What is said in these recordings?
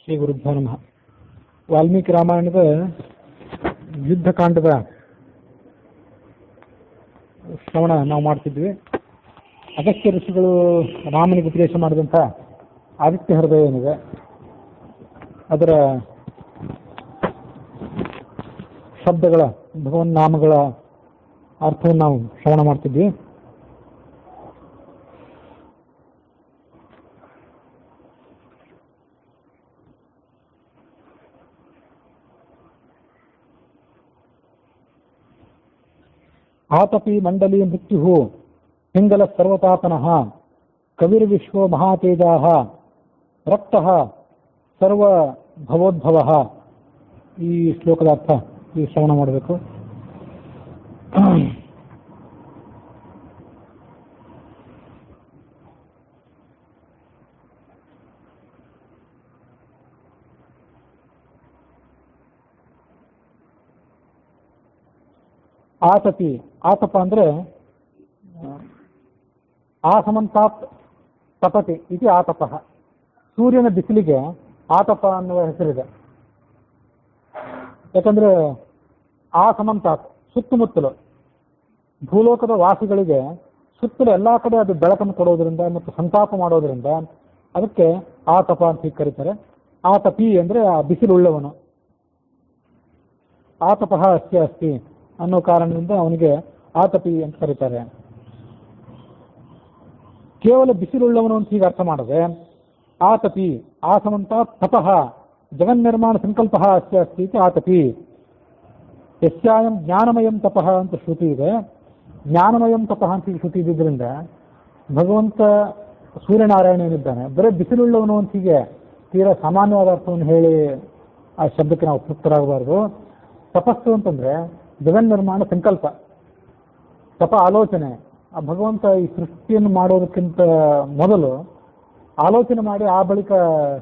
ಶ್ರೀ ಗುರುಭ್ಯೋ ನಮಃ. ವಾಲ್ಮೀಕಿ ರಾಮಾಯಣದ ಯುದ್ಧಕಾಂಡದ ಶ್ರವಣ ನಾವು ಮಾಡ್ತಿದ್ವಿ. ಅಗಸ್ತ್ಯ ಋಷಿಗಳು ರಾಮನಿಗೆ ಉಪದೇಶ ಮಾಡಿದಂಥ ಆದಿತ್ಯ ಹೃದಯ ಏನಿದೆ ಅದರ ಶಬ್ದಗಳ ಭಗವನ್ ನಾಮಗಳ ಅರ್ಥವನ್ನು ನಾವು ಶ್ರವಣ ಮಾಡ್ತಿದ್ವಿ. ಆತಪಿ ಮಂಡಲಿ ಮೃತ್ಯು ಪಿಂಗಲ ಸರ್ವತಾಪನಃ ಕವಿರ್ವಿಶ್ವ ಮಹಾತೇಜಾಃ ರಕ್ತಃ ಸರ್ವ ಭವೋದ್ಭವಃ. ಈ ಶ್ಲೋಕದ ಅರ್ಥ ಈ ಶ್ರವಣ ಮಾಡಬೇಕು. ಆತಪಿ, ಆತಪ ಅಂದ್ರೆ ಆಸಮಂತಾತ್ ತಪತಿ ಇದು ಆತಪ. ಸೂರ್ಯನ ಬಿಸಿಲಿಗೆ ಆತಪ ಅನ್ನುವ ಹೆಸರಿದೆ. ಯಾಕಂದ್ರೆ ಆಸಮಂತಾತ್ ಸುತ್ತಮುತ್ತಲು ಭೂಲೋಕದ ವಾಸಿಗಳಿಗೆ ಸುತ್ತಲೂ ಎಲ್ಲಾ ಕಡೆ ಅದು ಬೆಳಕನ್ನು ಕೊಡೋದ್ರಿಂದ ಮತ್ತು ಸಂತಾಪ ಮಾಡೋದ್ರಿಂದ ಅದಕ್ಕೆ ಆತಪ ಅಂತ ಹೀಗೆ ಕರೀತಾರೆ. ಆತಪಿ ಅಂದ್ರೆ ಆ ಬಿಸಿಲುಳ್ಳವನು. ಆತಪಃ ಅಸ್ಯ ಅಸ್ತಿ ಅನ್ನೋ ಕಾರಣದಿಂದ ಅವನಿಗೆ ಆತಪಿ ಅಂತ ಕರೀತಾರೆ. ಕೇವಲ ಬಿಸಿಲುಳ್ಳವನು ಅಂತ ಹೀಗೆ ಅರ್ಥ ಮಾಡದೆ ಆತಪಿ ಆಸಮಂತ ತಪಃ ಜಗನ್ನಿರ್ಮಾಣ ಸಂಕಲ್ಪ ಅಸ್ಯ ಅಸ್ತಿ ಆತಪಿ. ಯಸ್ಯಾಯಂ ಜ್ಞಾನಮಯಂ ತಪಃ ಅಂತ ಶ್ರುತಿ ಇದೆ. ಜ್ಞಾನಮಯಂ ತಪಃ ಅಂತ ಶ್ರುತಿ ಇದ್ದಿದ್ದರಿಂದ ಭಗವಂತ ಸೂರ್ಯನಾರಾಯಣ ಏನಿದ್ದಾನೆ ಬರೀ ಬಿಸಿಲುಳ್ಳವನು ಅಂತ ಹೀಗೆ ತೀರಾ ಸಾಮಾನ್ಯವಾದ ಅರ್ಥವನ್ನು ಹೇಳಿ ಆ ಶಬ್ದಕ್ಕೆ ನಾವು ತೃಪ್ತರಾಗಬಾರ್ದು. ತಪಸ್ಸು ಅಂತಂದ್ರೆ ಜಗನ್ನಿರ್ಮಾಣ ಸಂಕಲ್ಪ, ತಪ ಆಲೋಚನೆ. ಆ ಭಗವಂತ ಈ ಸೃಷ್ಟಿಯನ್ನು ಮಾಡೋದಕ್ಕಿಂತ ಮೊದಲು ಆಲೋಚನೆ ಮಾಡಿ ಆ ಬಳಿಕ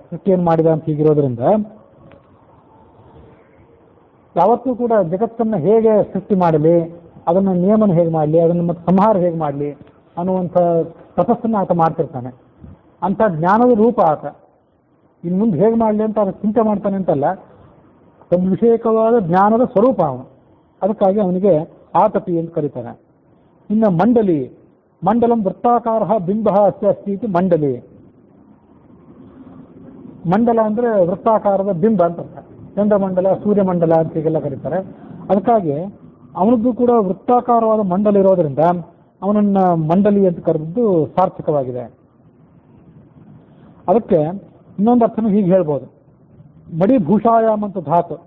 ಸೃಷ್ಟಿಯನ್ನು ಮಾಡಿದ ಅಂತ ಹೀಗಿರೋದ್ರಿಂದ ಯಾವತ್ತೂ ಕೂಡ ಜಗತ್ತನ್ನು ಹೇಗೆ ಸೃಷ್ಟಿ ಮಾಡಲಿ, ಅದನ್ನು ನಿಯಮನ ಹೇಗೆ ಮಾಡಲಿ, ಅದನ್ನು ಮತ್ತೆ ಸಂಹಾರ ಹೇಗೆ ಮಾಡಲಿ ಅನ್ನುವಂಥ ತಪಸ್ಸನ್ನು ಆತ ಮಾಡ್ತಿರ್ತಾನೆ. ಅಂಥ ಜ್ಞಾನದ ರೂಪ ಆತ. ಇನ್ನು ಮುಂದೆ ಹೇಗೆ ಮಾಡಲಿ ಅಂತ ಅದನ್ನು ಚಿಂತೆ ಮಾಡ್ತಾನೆ ಅಂತಲ್ಲ, ತದ್ವಿಷಯಕವಾದ ಜ್ಞಾನದ ಸ್ವರೂಪ ಅವನು. ಅದಕ್ಕಾಗಿ ಅವನಿಗೆ ಆತಪಿ ಅಂತ ಕರೀತಾರೆ. ಇನ್ನು ಮಂಡಲಿ, ಮಂಡಲಂ ವೃತ್ತಾಕಾರ ಬಿಂಬ ಅಸ್ಯ ಅಸ್ತಿ ಇತಿ ಮಂಡಲಿ. ಮಂಡಲ ಅಂದ್ರೆ ವೃತ್ತಾಕಾರದ ಬಿಂಬ ಅಂತ ಅರ್ಥ. ಚಂದ್ರಮಂಡಲ, ಸೂರ್ಯಮಂಡಲ ಅಂತ ಹೀಗೆಲ್ಲ ಕರೀತಾರೆ. ಅದಕ್ಕಾಗಿ ಅವನದ್ದು ಕೂಡ ವೃತ್ತಾಕಾರವಾದ ಮಂಡಲ ಇರೋದ್ರಿಂದ ಅವನನ್ನ ಮಂಡಲಿ ಅಂತ ಕರೆದಿದ್ದು ಸಾರ್ಥಕವಾಗಿದೆ. ಅದಕ್ಕೆ ಇನ್ನೊಂದು ಅರ್ಥನೂ ಹೀಗೆ ಹೇಳ್ಬೋದು. ಮಡಿಭೂಷಾಯಾಮ್ ಅಂತ ಧಾತು,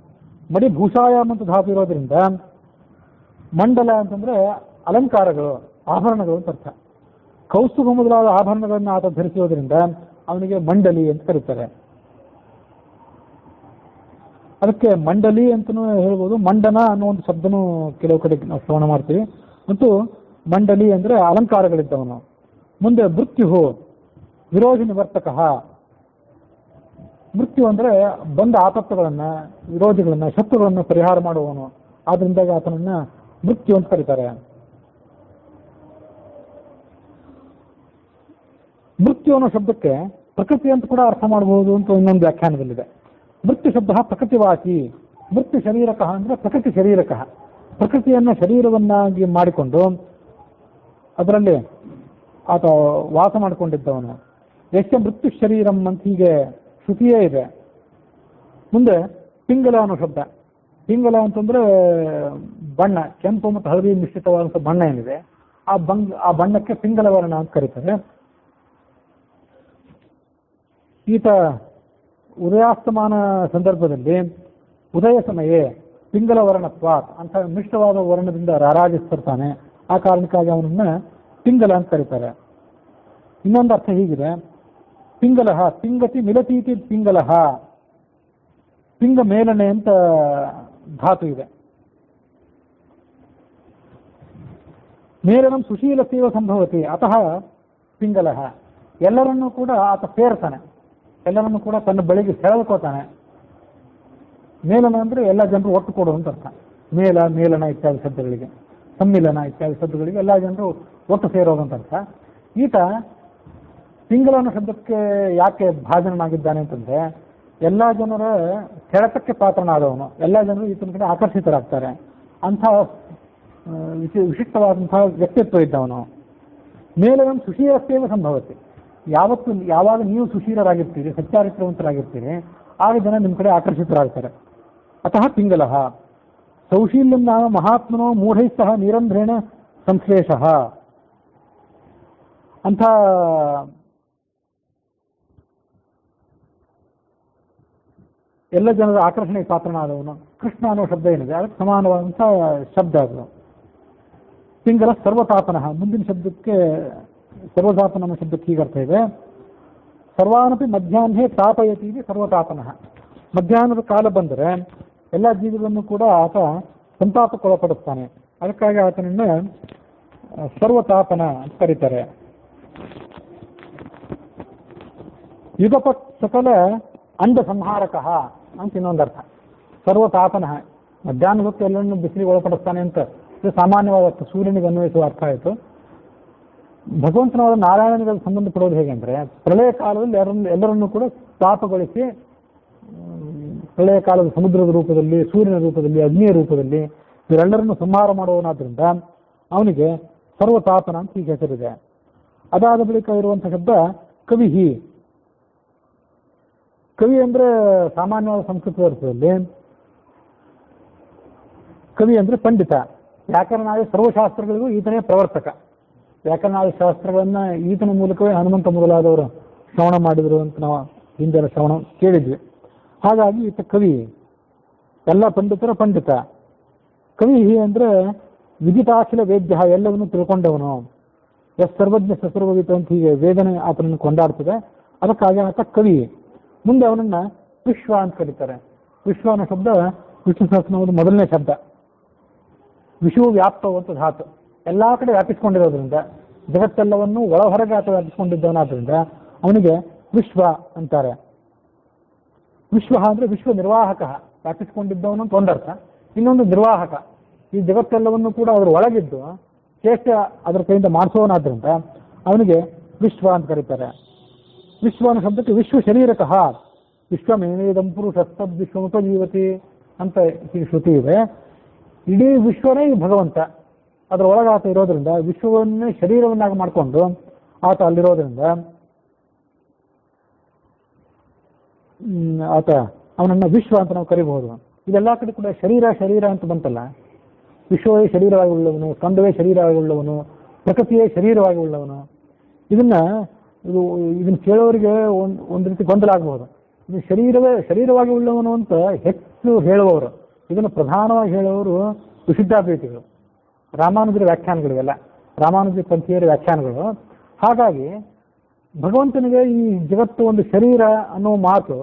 ಮಡಿಭೂಷಾಯಾಮ್ ಅಂತ ಧಾತು ಇರೋದ್ರಿಂದ ಮಂಡಲ ಅಂತಂದ್ರೆ ಅಲಂಕಾರಗಳು, ಆಭರಣಗಳು ಅಂತ ಅರ್ಥ. ಕೌಸ್ತುಭ ಮೊದಲಾದ ಆಭರಣಗಳನ್ನು ಆತ ಧರಿಸಿರೋದ್ರಿಂದ ಅವನಿಗೆ ಮಂಡಲಿ ಅಂತ ಕರೀತಾರೆ. ಅದಕ್ಕೆ ಮಂಡಲಿ ಅಂತನೂ ಹೇಳ್ಬೋದು. ಮಂಡನ ಅನ್ನೋ ಒಂದು ಶಬ್ದನೂ ಕೆಲವು ಕಡೆ ನಾವು ಶ್ರವಣ ಮಾಡ್ತೀವಿ. ಮತ್ತು ಮಂಡಲಿ ಅಂದ್ರೆ ಅಲಂಕಾರಗಳಿದ್ದವನು. ಮುಂದೆ ಮೃತ್ಯು ವಿರೋಧಿ ನಿವರ್ತಕ. ಮೃತ್ಯು ಅಂದ್ರೆ ಬಂದ ಆಪತ್ತುಗಳನ್ನ, ವಿರೋಧಿಗಳನ್ನ, ಶತ್ರುಗಳನ್ನ ಪರಿಹಾರ ಮಾಡುವವನು. ಆದ್ರಿಂದ ಆತನನ್ನ ಮೃತ್ಯು ಅಂತ ಕರೀತಾರೆ. ಮೃತ್ಯು ಅನ್ನೋ ಶಬ್ದಕ್ಕೆ ಪ್ರಕೃತಿ ಅಂತ ಕೂಡ ಅರ್ಥ ಮಾಡಬಹುದು ಅಂತ ಇನ್ನೊಂದು ವ್ಯಾಖ್ಯಾನದಲ್ಲಿದೆ. ಮೃತ್ಯು ಶಬ್ದ ಪ್ರಕೃತಿವಾಸಿ, ಮೃತ್ಯು ಶರೀರಕ ಅಂದ್ರೆ ಪ್ರಕೃತಿ ಶರೀರಕ. ಪ್ರಕೃತಿಯನ್ನ ಶರೀರವನ್ನಾಗಿ ಮಾಡಿಕೊಂಡು ಅದರಲ್ಲಿ ಆತ ವಾಸ ಮಾಡಿಕೊಂಡಿದ್ದವನು. ಯಶ್ಯ ಮೃತ್ಯು ಶರೀರಂ ಅಂತ ಹೀಗೆ ಶ್ರುತಿಯೇ ಇದೆ. ಮುಂದೆ ಪಿಂಗಲ ಅನ್ನೋ ಶಬ್ದ. ಪಿಂಗಲ ಅಂತಂದ್ರೆ ಬಣ್ಣ, ಕೆಂಪು ಮತ್ತು ಹಳದಿ ಮಿಶ್ರಿತವಾದಂಥ ಬಣ್ಣ ಏನಿದೆ ಆ ಬಣ್ಣಕ್ಕೆ ಪಿಂಗಲ ವರ್ಣ ಅಂತ ಕರೀತಾರೆ. ಈತ ಉದಯಾಸ್ತಮಾನ ಸಂದರ್ಭದಲ್ಲಿ ಉದಯ ಸಮಯ ಪಿಂಗಲ ವರ್ಣತ್ವ ಅಂತ ಮಿಶ್ರವಾದ ವರ್ಣದಿಂದ ರಾರಾಜಿಸ್ತಿರ್ತಾನೆ. ಆ ಕಾರಣಕ್ಕಾಗಿ ಅವನನ್ನ ಪಿಂಗಲ ಅಂತ ಕರೀತಾರೆ. ಇನ್ನೊಂದು ಅರ್ಥ ಹೀಗಿದೆ. ಪಿಂಗಲಃ ಪಿಂಗತಿ ಮಿಲತೀತಿ ಪಿಂಗಲಃ. ಪಿಂಗ ಮೇಲನೆ ಅಂತ ಧಾತು ಇದೆ. ಮೇಲನಂ ಸುಶೀಲ ಸೇವ ಸಂಭವತಿ ಅತಃ ಪಿಂಗಲಃ. ಎಲ್ಲರನ್ನೂ ಕೂಡ ಆತ ಸೇರ್ತಾನೆ, ಎಲ್ಲರನ್ನೂ ಕೂಡ ತನ್ನ ಬಳಿಗೆ ಸೆಳೆದುಕೋತಾನೆ. ಮೇಲನ ಅಂದ್ರೆ ಎಲ್ಲ ಜನರು ಒಟ್ಟು ಕೊಡುವಂತ ಅರ್ಥ. ಮೇಲ, ಮೇಲನ ಇತ್ಯಾದಿ ಶಬ್ದಗಳಿಗೆ, ಸಮ್ಮಿಲನ ಇತ್ಯಾದಿ ಶಬ್ದಗಳಿಗೆ ಎಲ್ಲ ಜನರು ಒಟ್ಟು ಸೇರೋದಂತ ಅರ್ಥ. ಈತ ಪಿಂಗಲ ಅನ್ನೋ ಶಬ್ದಕ್ಕೆ ಯಾಕೆ ಭಾಜನನಾಗಿದ್ದಾನೆ ಅಂತಂದ್ರೆ ಎಲ್ಲ ಜನರ ಸೆಳೆತಕ್ಕೆ ಪಾತ್ರನಾದವನು, ಎಲ್ಲ ಜನರು ಈತನ ಕಡೆ ಆಕರ್ಷಿತರಾಗ್ತಾರೆ ಅಂಥ ವಿಶಿಷ್ಟವಾದಂತಹ ವ್ಯಕ್ತಿತ್ವ ಇದ್ದವನು. ಮೇಲವಂ ಸುಶೀಲಸ್ತೇವ ಸಂಭವತಿ, ಯಾವಾಗ ನೀವು ಸುಶೀಲರಾಗಿರ್ತೀರಿ, ಸಚ್ಚಾರಿತ್ರವಂತರಾಗಿರ್ತೀರಿ, ಆಗ ಜನ ನಿಮ್ಮ ಕಡೆ ಆಕರ್ಷಿತರಾಗ್ತಾರೆ. ಅತಃ ಪಿಂಗಲಃ ಸೌಶೀಲ್ಯಂ ನಾಮ ಮಹಾತ್ಮನೋ ಮೂಢೈ ಸಹ ನಿರಂಧ್ರೇಣ ಸಂಶ್ಲೇಷ ಅಂಥ ಎಲ್ಲ ಜನರ ಆಕರ್ಷಣೆಗೆ ಪಾತ್ರನಾದವನು. ಕೃಷ್ಣ ಅನ್ನೋ ಶಬ್ದ ಏನಿದೆ ಅದಕ್ಕೆ ಸಮಾನವಾದಂಥ ಶಬ್ದ ಅದು. ಪಿಂಗಲ ಸರ್ವತಾಪನಃ, ಮುಂದಿನ ಶಬ್ದಕ್ಕೆ ಸರ್ವತಾಪನ ಅನ್ನೋ ಶಬ್ದಕ್ಕೆ ಹೀಗೆ ಅರ್ಥ ಇದೆ. ಸರ್ವಾನಪಿ ಮಧ್ಯಾಹ್ನೇ ತಾಪಯತಿ ಸರ್ವತಾಪನಃ, ಮಧ್ಯಾಹ್ನದ ಕಾಲ ಬಂದರೆ ಎಲ್ಲ ಜೀವಿಗಳನ್ನು ಕೂಡ ಆತ ಸಂತಾಪಕ್ಕೊಳಪಡಿಸ್ತಾನೆ. ಅದಕ್ಕಾಗಿ ಆತನನ್ನು ಸರ್ವತಾಪನ ಅಂತ ಕರೀತಾರೆ. ಯುಗಪತ್ ಸಕಲ ಅಂಡ ಸಂಹಾರಕ ಅಂತ ಇನ್ನೊಂದು ಅರ್ಥ. ಸರ್ವತಾಪನ ಮಧ್ಯಾಹ್ನ ಹೊತ್ತು ಎಲ್ಲರನ್ನು ಬಿಸಿಲಿಗೆ ಒಳಪಡಿಸ್ತಾನೆ ಅಂತ ಇದು ಸಾಮಾನ್ಯವಾದ ಅರ್ಥ, ಸೂರ್ಯನಿಗೆ ಅನ್ವಯಿಸುವ ಅರ್ಥ ಆಯಿತು. ಭಗವಂತನವರ ನಾರಾಯಣನಿಗೆ ಸಂಬಂಧಪಡೋದು ಹೇಗೆ ಅಂದರೆ, ಪ್ರಳಯ ಕಾಲದಲ್ಲಿ ಎಲ್ಲರನ್ನೂ ಕೂಡ ತಾಪಗೊಳಿಸಿ, ಪ್ರಳಯ ಕಾಲದ ಸಮುದ್ರದ ರೂಪದಲ್ಲಿ, ಸೂರ್ಯನ ರೂಪದಲ್ಲಿ, ಅಗ್ನಿಯ ರೂಪದಲ್ಲಿ ಇವರೆಲ್ಲರನ್ನು ಸಂಹಾರ ಮಾಡುವವನಾದ್ರಿಂದ ಅವನಿಗೆ ಸರ್ವತಾಪನ ಅಂತ ಹೀಗೆ ಹೆಸರಿದೆ. ಅದಾದ ಬಳಿಕ ಇರುವಂಥ ಶಬ್ದ ಕವಿಹಿ. ಕವಿ ಅಂದರೆ ಸಾಮಾನ್ಯವಾದ ಸಂಸ್ಕೃತ ಅರ್ಥದಲ್ಲಿ ಕವಿ ಅಂದರೆ ಪಂಡಿತ. ವ್ಯಾಕರಣಾದಿ ಸರ್ವಶಾಸ್ತ್ರಗಳಿಗೂ ಈತನೇ ಪ್ರವರ್ತಕ. ವ್ಯಾಕರಣಾದಿ ಶಾಸ್ತ್ರಗಳನ್ನು ಈತನ ಮೂಲಕವೇ ಹನುಮಂತ ಮೊದಲಾದವರು ಶ್ರವಣ ಮಾಡಿದರು ಅಂತ ನಾವು ಹಿಂದೆಲ್ಲ ಶ್ರವಣ ಕೇಳಿದ್ವಿ. ಹಾಗಾಗಿ ಈತ ಕವಿ, ಎಲ್ಲ ಪಂಡಿತರ ಪಂಡಿತ. ಕವಿ ಅಂದರೆ ವಿದಿತಾಖಿಲ ವೇದ್ಯ, ಎಲ್ಲವನ್ನೂ ತಿಳ್ಕೊಂಡವನು. ಎಸ್ ಸರ್ವಜ್ಞ ಸಸರ್ವವಿತ ಅಂತ ಹೀಗೆ ವೇದನೆ ಆತನನ್ನು ಕೊಂಡಾಡ್ತದೆ. ಅದಕ್ಕಾಗಿ ಆತ ಕವಿ. ಮುಂದೆ ಅವನನ್ನು ವಿಶ್ವ ಅಂತ ಕರೀತಾರೆ. ವಿಶ್ವ ಅನ್ನೋ ಶಬ್ದ ವಿಷ್ಣು ಸಹಸ್ರನಾಮದ ಮೊದಲನೇ ಶಬ್ದ. ವಿಶ್ವ ವ್ಯಾಪ್ತವಂತ ಧಾತು, ಎಲ್ಲ ಕಡೆ ವ್ಯಾಪಿಸ್ಕೊಂಡಿರೋದ್ರಿಂದ, ಜಗತ್ತೆಲ್ಲವನ್ನು ಒಳ ಹೊರಗೆ ಆತ ವ್ಯಾಪಿಸ್ಕೊಂಡಿದ್ದವನಾದ್ರಿಂದ ಅವನಿಗೆ ವಿಶ್ವ ಅಂತಾರೆ. ವಿಶ್ವ ಅಂದರೆ ವಿಶ್ವ ನಿರ್ವಾಹಕ, ವ್ಯಾಪಿಸ್ಕೊಂಡಿದ್ದವನು ಅಂತ ಒಂದರ್ಥ. ಇನ್ನೊಂದು ನಿರ್ವಾಹಕ, ಈ ಜಗತ್ತೆಲ್ಲವನ್ನು ಕೂಡ ಅದರ ಒಳಗಿದ್ದು ಚೇಷ್ಟ ಅದರ ಕೈಯಿಂದ ಮಾಡಿಸೋನಾದ್ರಿಂದ ಅವನಿಗೆ ವಿಶ್ವ ಅಂತ ಕರೀತಾರೆ. ವಿಶ್ವ ಅನ್ನೋ ಶಬ್ದಕ್ಕೆ ವಿಶ್ವ ಶರೀರಕಃ, ವಿಶ್ವಮೇವೇದಂ ಪುರುಷಸ್ತದ್ ವಿಶ್ವಮುಪಜೀವತಿ ಅಂತ ಹೀಗೆ ಶ್ರುತಿ ಇದೆ. ಇಡೀ ವಿಶ್ವನೇ ಈ ಭಗವಂತ, ಅದರ ಒಳಗೆ ಆತ ಇರೋದ್ರಿಂದ, ವಿಶ್ವವನ್ನೇ ಶರೀರವನ್ನಾಗಿ ಮಾಡಿಕೊಂಡು ಆತ ಅಲ್ಲಿರೋದ್ರಿಂದ ಆತ ಅವನನ್ನು ವಿಶ್ವ ಅಂತ ನಾವು ಕರಿಬಹುದು. ಇದೆಲ್ಲ ಕಡೆ ಕೂಡ ಶರೀರ ಶರೀರ ಅಂತ ಬಂತಲ್ಲ, ವಿಶ್ವವೇ ಶರೀರವಾಗಿ ಉಳ್ಳವನು, ಸ್ಕಂದವೇ ಶರೀರವಾಗಿ ಉಳ್ಳವನು, ಪ್ರಕೃತಿಯೇ ಶರೀರವಾಗಿ ಉಳ್ಳವನು. ಇದನ್ನು ಕೇಳೋರಿಗೆ ಒಂದು ರೀತಿ ಗೊಂದಲ ಆಗಬಹುದು. ಇದು ಶರೀರವಾಗಿ ಉಳ್ಳವನು ಅಂತ ಹೆಚ್ಚು ಹೇಳುವವರು, ಇದನ್ನು ಪ್ರಧಾನವಾಗಿ ಹೇಳುವವರು ವಿಶುದ್ಧಾದ್ವೈತಿಗಳು, ರಾಮಾನುಜರ ವ್ಯಾಖ್ಯಾನಗಳಿವೆಲ್ಲ, ರಾಮಾನುಜ ಪಂಥೀಯರ ವ್ಯಾಖ್ಯಾನಗಳು. ಹಾಗಾಗಿ ಭಗವಂತನಿಗೆ ಈ ಜಗತ್ತು ಒಂದು ಶರೀರ ಅನ್ನೋ ಮಾತು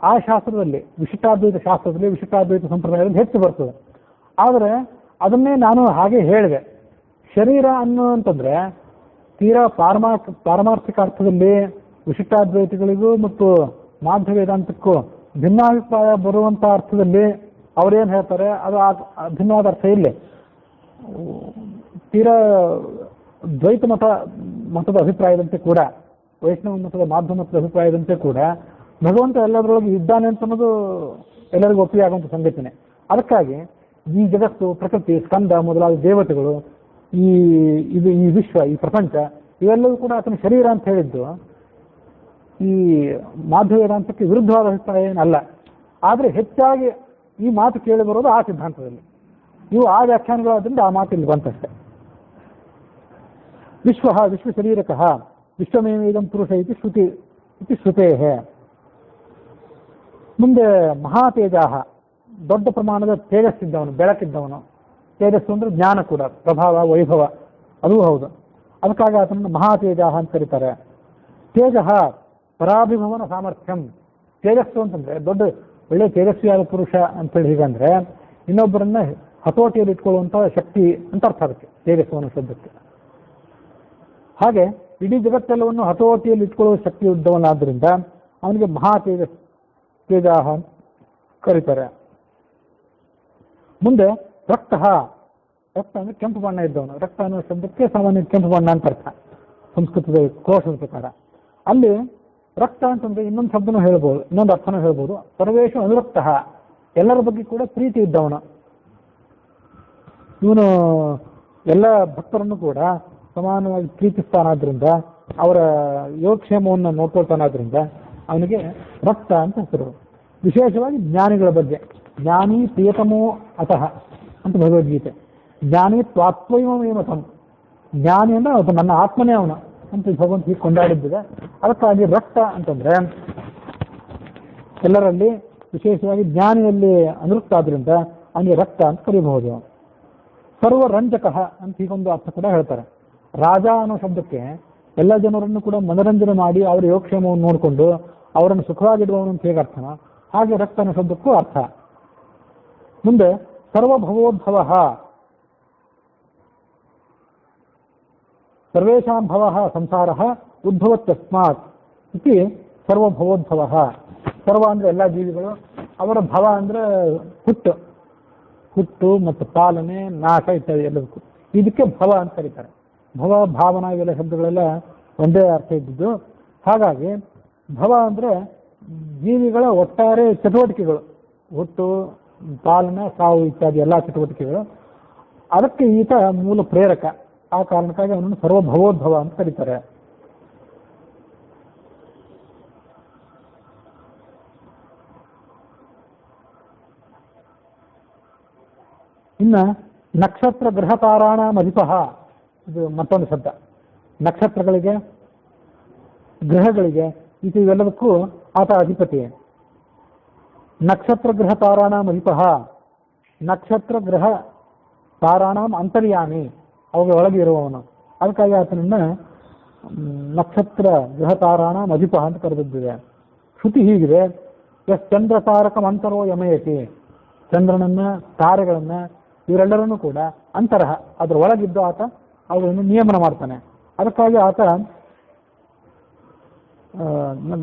ಆ ಶಾಸ್ತ್ರದಲ್ಲಿ, ವಿಶಿಷ್ಟಾದ್ವೈತ ಶಾಸ್ತ್ರದಲ್ಲಿ, ವಿಶಿಷ್ಟಾದ್ವೈತ ಸಂಪ್ರದಾಯದಲ್ಲಿ ಹೆಚ್ಚು ಬರ್ತದೆ. ಆದರೆ ಅದನ್ನೇ ನಾನು ಹಾಗೆ ಹೇಳಿದೆ. ಶರೀರ ಅನ್ನುವಂತಂದ್ರೆ ತೀರಾ ಪಾರಮಾರ್ಥಿಕ ಅರ್ಥದಲ್ಲಿ ವಿಶಿಷ್ಟಾದ್ವೈತಿಗಳಿಗೂ ಮತ್ತು ಮಾಧ್ಯ ವೇದಾಂತಕ್ಕೂ ಭಿನ್ನಾಭಿಪ್ರಾಯ ಬರುವಂಥ ಅರ್ಥದಲ್ಲಿ ಅವರೇನು ಹೇಳ್ತಾರೆ ಅದು ಭಿನ್ನವಾದ ಅರ್ಥ ಇಲ್ಲಿ. ತೀರಾ ದ್ವೈತ ಮತದ ಅಭಿಪ್ರಾಯದಂತೆ ಕೂಡ, ವೈಷ್ಣವ ಮತದ ಮಾಧ್ಯ ಮತದ ಅಭಿಪ್ರಾಯದಂತೆ ಕೂಡ ಭಗವಂತ ಎಲ್ಲದರೊಳಗೆ ಇದ್ದಾನೆ ಅಂತ ಅನ್ನೋದು ಎಲ್ಲರಿಗೂ ಒಪ್ಪಿಗೆ ಆಗುವಂಥ ಸಂಗತಿನೇ. ಅದಕ್ಕಾಗಿ ಈ ಜಗತ್ತು, ಪ್ರಕೃತಿ, ಸ್ಕಂದ ಮೊದಲಾದ ದೇವತೆಗಳು, ಈ ವಿಶ್ವ, ಈ ಪ್ರಪಂಚ ಇವೆಲ್ಲವೂ ಕೂಡ ಆತನ ಶರೀರ ಅಂತ ಹೇಳಿದ್ದು ಈ ಮಾಧ್ಯ ವೇದಾಂತಕ್ಕೆ ವಿರುದ್ಧವಾದ ಅಭಿಪ್ರಾಯ ಏನಲ್ಲ. ಆದರೆ ಹೆಚ್ಚಾಗಿ ಈ ಮಾತು ಕೇಳಿ ಬರೋದು ಆ ಸಿದ್ಧಾಂತದಲ್ಲಿ. ಇವು ಆ ವ್ಯಾಖ್ಯಾನಗಳಾದ್ರಿಂದ ಆ ಮಾತು ಇಲ್ಲಿ ಬಂತಷ್ಟೆ. ವಿಶ್ವ ವಿಶ್ವ ಶರೀರಕಃ ವಿಶ್ವಮೇವೇದಂ ಪುರುಷ ಇತಿ ಶ್ರುತೇ. ಮುಂದೆ ಮಹಾತೇಜಾಹ, ದೊಡ್ಡ ಪ್ರಮಾಣದ ತೇಜಸ್ಸಿದ್ದವನು, ಬೆಳಕಿದ್ದವನು. ತೇಜಸ್ಸು ಅಂದರೆ ಜ್ಞಾನ ಕೂಡ, ಪ್ರಭಾವ, ವೈಭವ, ಅದೂ ಹೌದು. ಅದಕ್ಕಾಗಿ ಆತನನ್ನು ಮಹಾತೇಜಾಹ ಅಂತ ಕರೀತಾರೆ. ತೇಜ ಪರಾಭಿಭವನ ಸಾಮರ್ಥ್ಯಂ. ತೇಜಸ್ಸು ಅಂತಂದ್ರೆ ದೊಡ್ಡ ಒಳ್ಳೆ ತೇಜಸ್ವಿಯಾದ ಪುರುಷ ಅಂತೇಳಿ ಹೀಗಂದ್ರೆ ಇನ್ನೊಬ್ಬರನ್ನ ಹತೋಟಿಯಲ್ಲಿ ಇಟ್ಕೊಳ್ಳುವಂಥ ಶಕ್ತಿ ಅಂತ ಅರ್ಥ ಅದಕ್ಕೆ ತೇಜಸ್ಸು ಅನ್ನೋ ಶಬ್ದಕ್ಕೆ. ಹಾಗೆ ಇಡೀ ಜಗತ್ತೆಲ್ಲವನ್ನು ಹತೋಟಿಯಲ್ಲಿ ಇಟ್ಕೊಳ್ಳುವ ಶಕ್ತಿ ಇದ್ದವನಾದ್ರಿಂದ ಅವನಿಗೆ ತೇಜಾಹ ಅಂತ ಕರೀತಾರೆ. ಮುಂದೆ ರಕ್ತ ಅಂದರೆ ಕೆಂಪು ಬಣ್ಣ ಇದ್ದವನು. ರಕ್ತ ಅನ್ನೋ ಶಬ್ದಕ್ಕೆ ಸಾಮಾನ್ಯ ಕೆಂಪು ಬಣ್ಣ ಅಂತ ಅರ್ಥ ಸಂಸ್ಕೃತದ ಕೋಶದ ಪ್ರಕಾರ. ಅಲ್ಲಿ ರಕ್ತ ಅಂತಂದ್ರೆ ಇನ್ನೊಂದು ಶಬ್ದನೂ ಹೇಳ್ಬೋದು, ಇನ್ನೊಂದು ಅರ್ಥನೂ ಹೇಳ್ಬೋದು. ಸರ್ವೇಶು ಅನುರಕ್ತ, ಎಲ್ಲರ ಬಗ್ಗೆ ಕೂಡ ಪ್ರೀತಿ ಇದ್ದವನು. ಇವನು ಎಲ್ಲ ಭಕ್ತರನ್ನು ಕೂಡ ಸಮಾನವಾಗಿ ಪ್ರೀತಿಸ್ತಾನಾದ್ರಿಂದ, ಅವರ ಯೋಗಕ್ಷೇಮವನ್ನು ನೋಡ್ಕೊಳ್ತಾನಾದ್ರಿಂದ ಅವನಿಗೆ ರಕ್ತ ಅಂತ ಹೆಸರು. ವಿಶೇಷವಾಗಿ ಜ್ಞಾನಿಗಳ ಬಗ್ಗೆ, ಜ್ಞಾನಿ ಪ್ರಿಯತಮೋ ಅತಃ ಅಂತ ಭಗವದ್ಗೀತೆ. ಜ್ಞಾನಿ ತ್ವಾತ್ಮೈವಮೇಮತಂ, ಜ್ಞಾನಿ ಅಂದ್ರೆ ಅದು ನನ್ನ ಆತ್ಮನೇ ಅವನು ಅಂತ ಭಗವಂತ ಹೀಗೆ ಕೊಂಡಾಡಿದ್ದಿದೆ. ಅದಕ್ಕಾಗಿ ರಕ್ತ ಅಂತಂದ್ರೆ ಎಲ್ಲರಲ್ಲಿ ವಿಶೇಷವಾಗಿ ಜ್ಞಾನಿಯಲ್ಲಿ ಅನುರಕ್ತ ಆದ್ರಿಂದ ಅವನಿಗೆ ರಕ್ತ ಅಂತ ಕರೀಬಹುದು. ಸರ್ವರಂಜಕ ಅಂತ ಹೀಗೊಂದು ಅರ್ಥ ಕೂಡ ಹೇಳ್ತಾರೆ. ರಾಜ ಅನ್ನೋ ಶಬ್ದಕ್ಕೆ ಎಲ್ಲ ಜನರನ್ನು ಕೂಡ ಮನರಂಜನೆ ಮಾಡಿ ಅವರ ಯೋಗಕ್ಷೇಮವನ್ನು ನೋಡಿಕೊಂಡು ಅವರನ್ನು ಸುಖವಾಗಿಡುವವನು ಅಂತ ಹೇಗೆ ಅರ್ಥನೋ ಹಾಗೆ ರಕ್ತ ಅನ್ನೋ ಶಬ್ದಕ್ಕೂ ಅರ್ಥ. ಮುಂದೆ ಸರ್ವಭವೋದ್ಭವ, ಸರ್ವೇಷಾಂ ಭವ ಸಂಸಾರ ಉದ್ಭವತ್ಯಸ್ಮಾತ್ ಇತಿ ಸರ್ವಭವೋದ್ಭವ. ಸರ್ವ ಅಂದ್ರೆ ಎಲ್ಲ ಜೀವಿಗಳು, ಅವರ ಭವ ಅಂದ್ರೆ ಹುಟ್ಟು ಮತ್ತು ಪಾಲನೆ, ನಾಶ ಇತ್ಯಾದಿ ಎಲ್ಲದಕ್ಕೂ ಇದಕ್ಕೆ ಭವ ಅಂತ ಕರೀತಾರೆ. ಭವ, ಭಾವನಾ ಇವೆಲ್ಲ ಶಬ್ದಗಳೆಲ್ಲ ಒಂದೇ ಅರ್ಥ ಇದ್ದಿದ್ದು. ಹಾಗಾಗಿ ಭವ ಅಂದ್ರೆ ಜೀವಿಗಳ ಒಟ್ಟಾರೆ ಚಟುವಟಿಕೆಗಳು, ಹುಟ್ಟು, ಪಾಲನೆ, ಸಾವು ಇತ್ಯಾದಿ ಎಲ್ಲ ಚಟುವಟಿಕೆಗಳು. ಅದಕ್ಕೆ ಈತ ಮೂಲ ಪ್ರೇರಕ. ಆ ಕಾರಣಕ್ಕಾಗಿ ಅವನನ್ನು ಸರ್ವಭವೋದ್ಭವ ಅಂತ ಕರೀತಾರೆ. ಇನ್ನು ನಕ್ಷತ್ರ ಗ್ರಹ ತಾರಾಣ ಅಧಿಪಃ, ಇದು ಮತ್ತೊಂದು ಶಬ್ದ. ನಕ್ಷತ್ರಗಳಿಗೆ, ಗ್ರಹಗಳಿಗೆ, ಇವೆಲ್ಲದಕ್ಕೂ ಆತ ಅಧಿಪತಿ. ನಕ್ಷತ್ರ ಗ್ರಹ ತಾರಾಣಾಂ ಅಧಿಪಃ, ನಕ್ಷತ್ರ ಗ್ರಹ ತಾರಾಣಾಂ ಅಂತರ್ಯಾಮಿ, ಅವುಗಳ ಒಳಗೆ ಇರುವವನು. ಅದಕ್ಕಾಗಿ ಆತನನ್ನ ನಕ್ಷತ್ರ ಗ್ರಹ ತಾರಾಣಾಂ ಅಧಿಪಃ ಅಂತ ಕರೆದಿದ್ದಿದೆ. ಶ್ರುತಿ ಹೀಗಿದೆ, ಎಸ್ ಚಂದ್ರ ತಾರಕಂ ಅಂತರೋ ಯಮಯತಿ, ಚಂದ್ರನನ್ನ, ತಾರೆಗಳನ್ನ ಇವರೆಲ್ಲರನ್ನೂ ಕೂಡ ಅಂತರಹ ಅದರ ಒಳಗಿದ್ದು ಆತ ಅವುಗಳನ್ನು ನಿಯಮನ ಮಾಡ್ತಾನೆ. ಅದಕ್ಕಾಗಿ ಆತ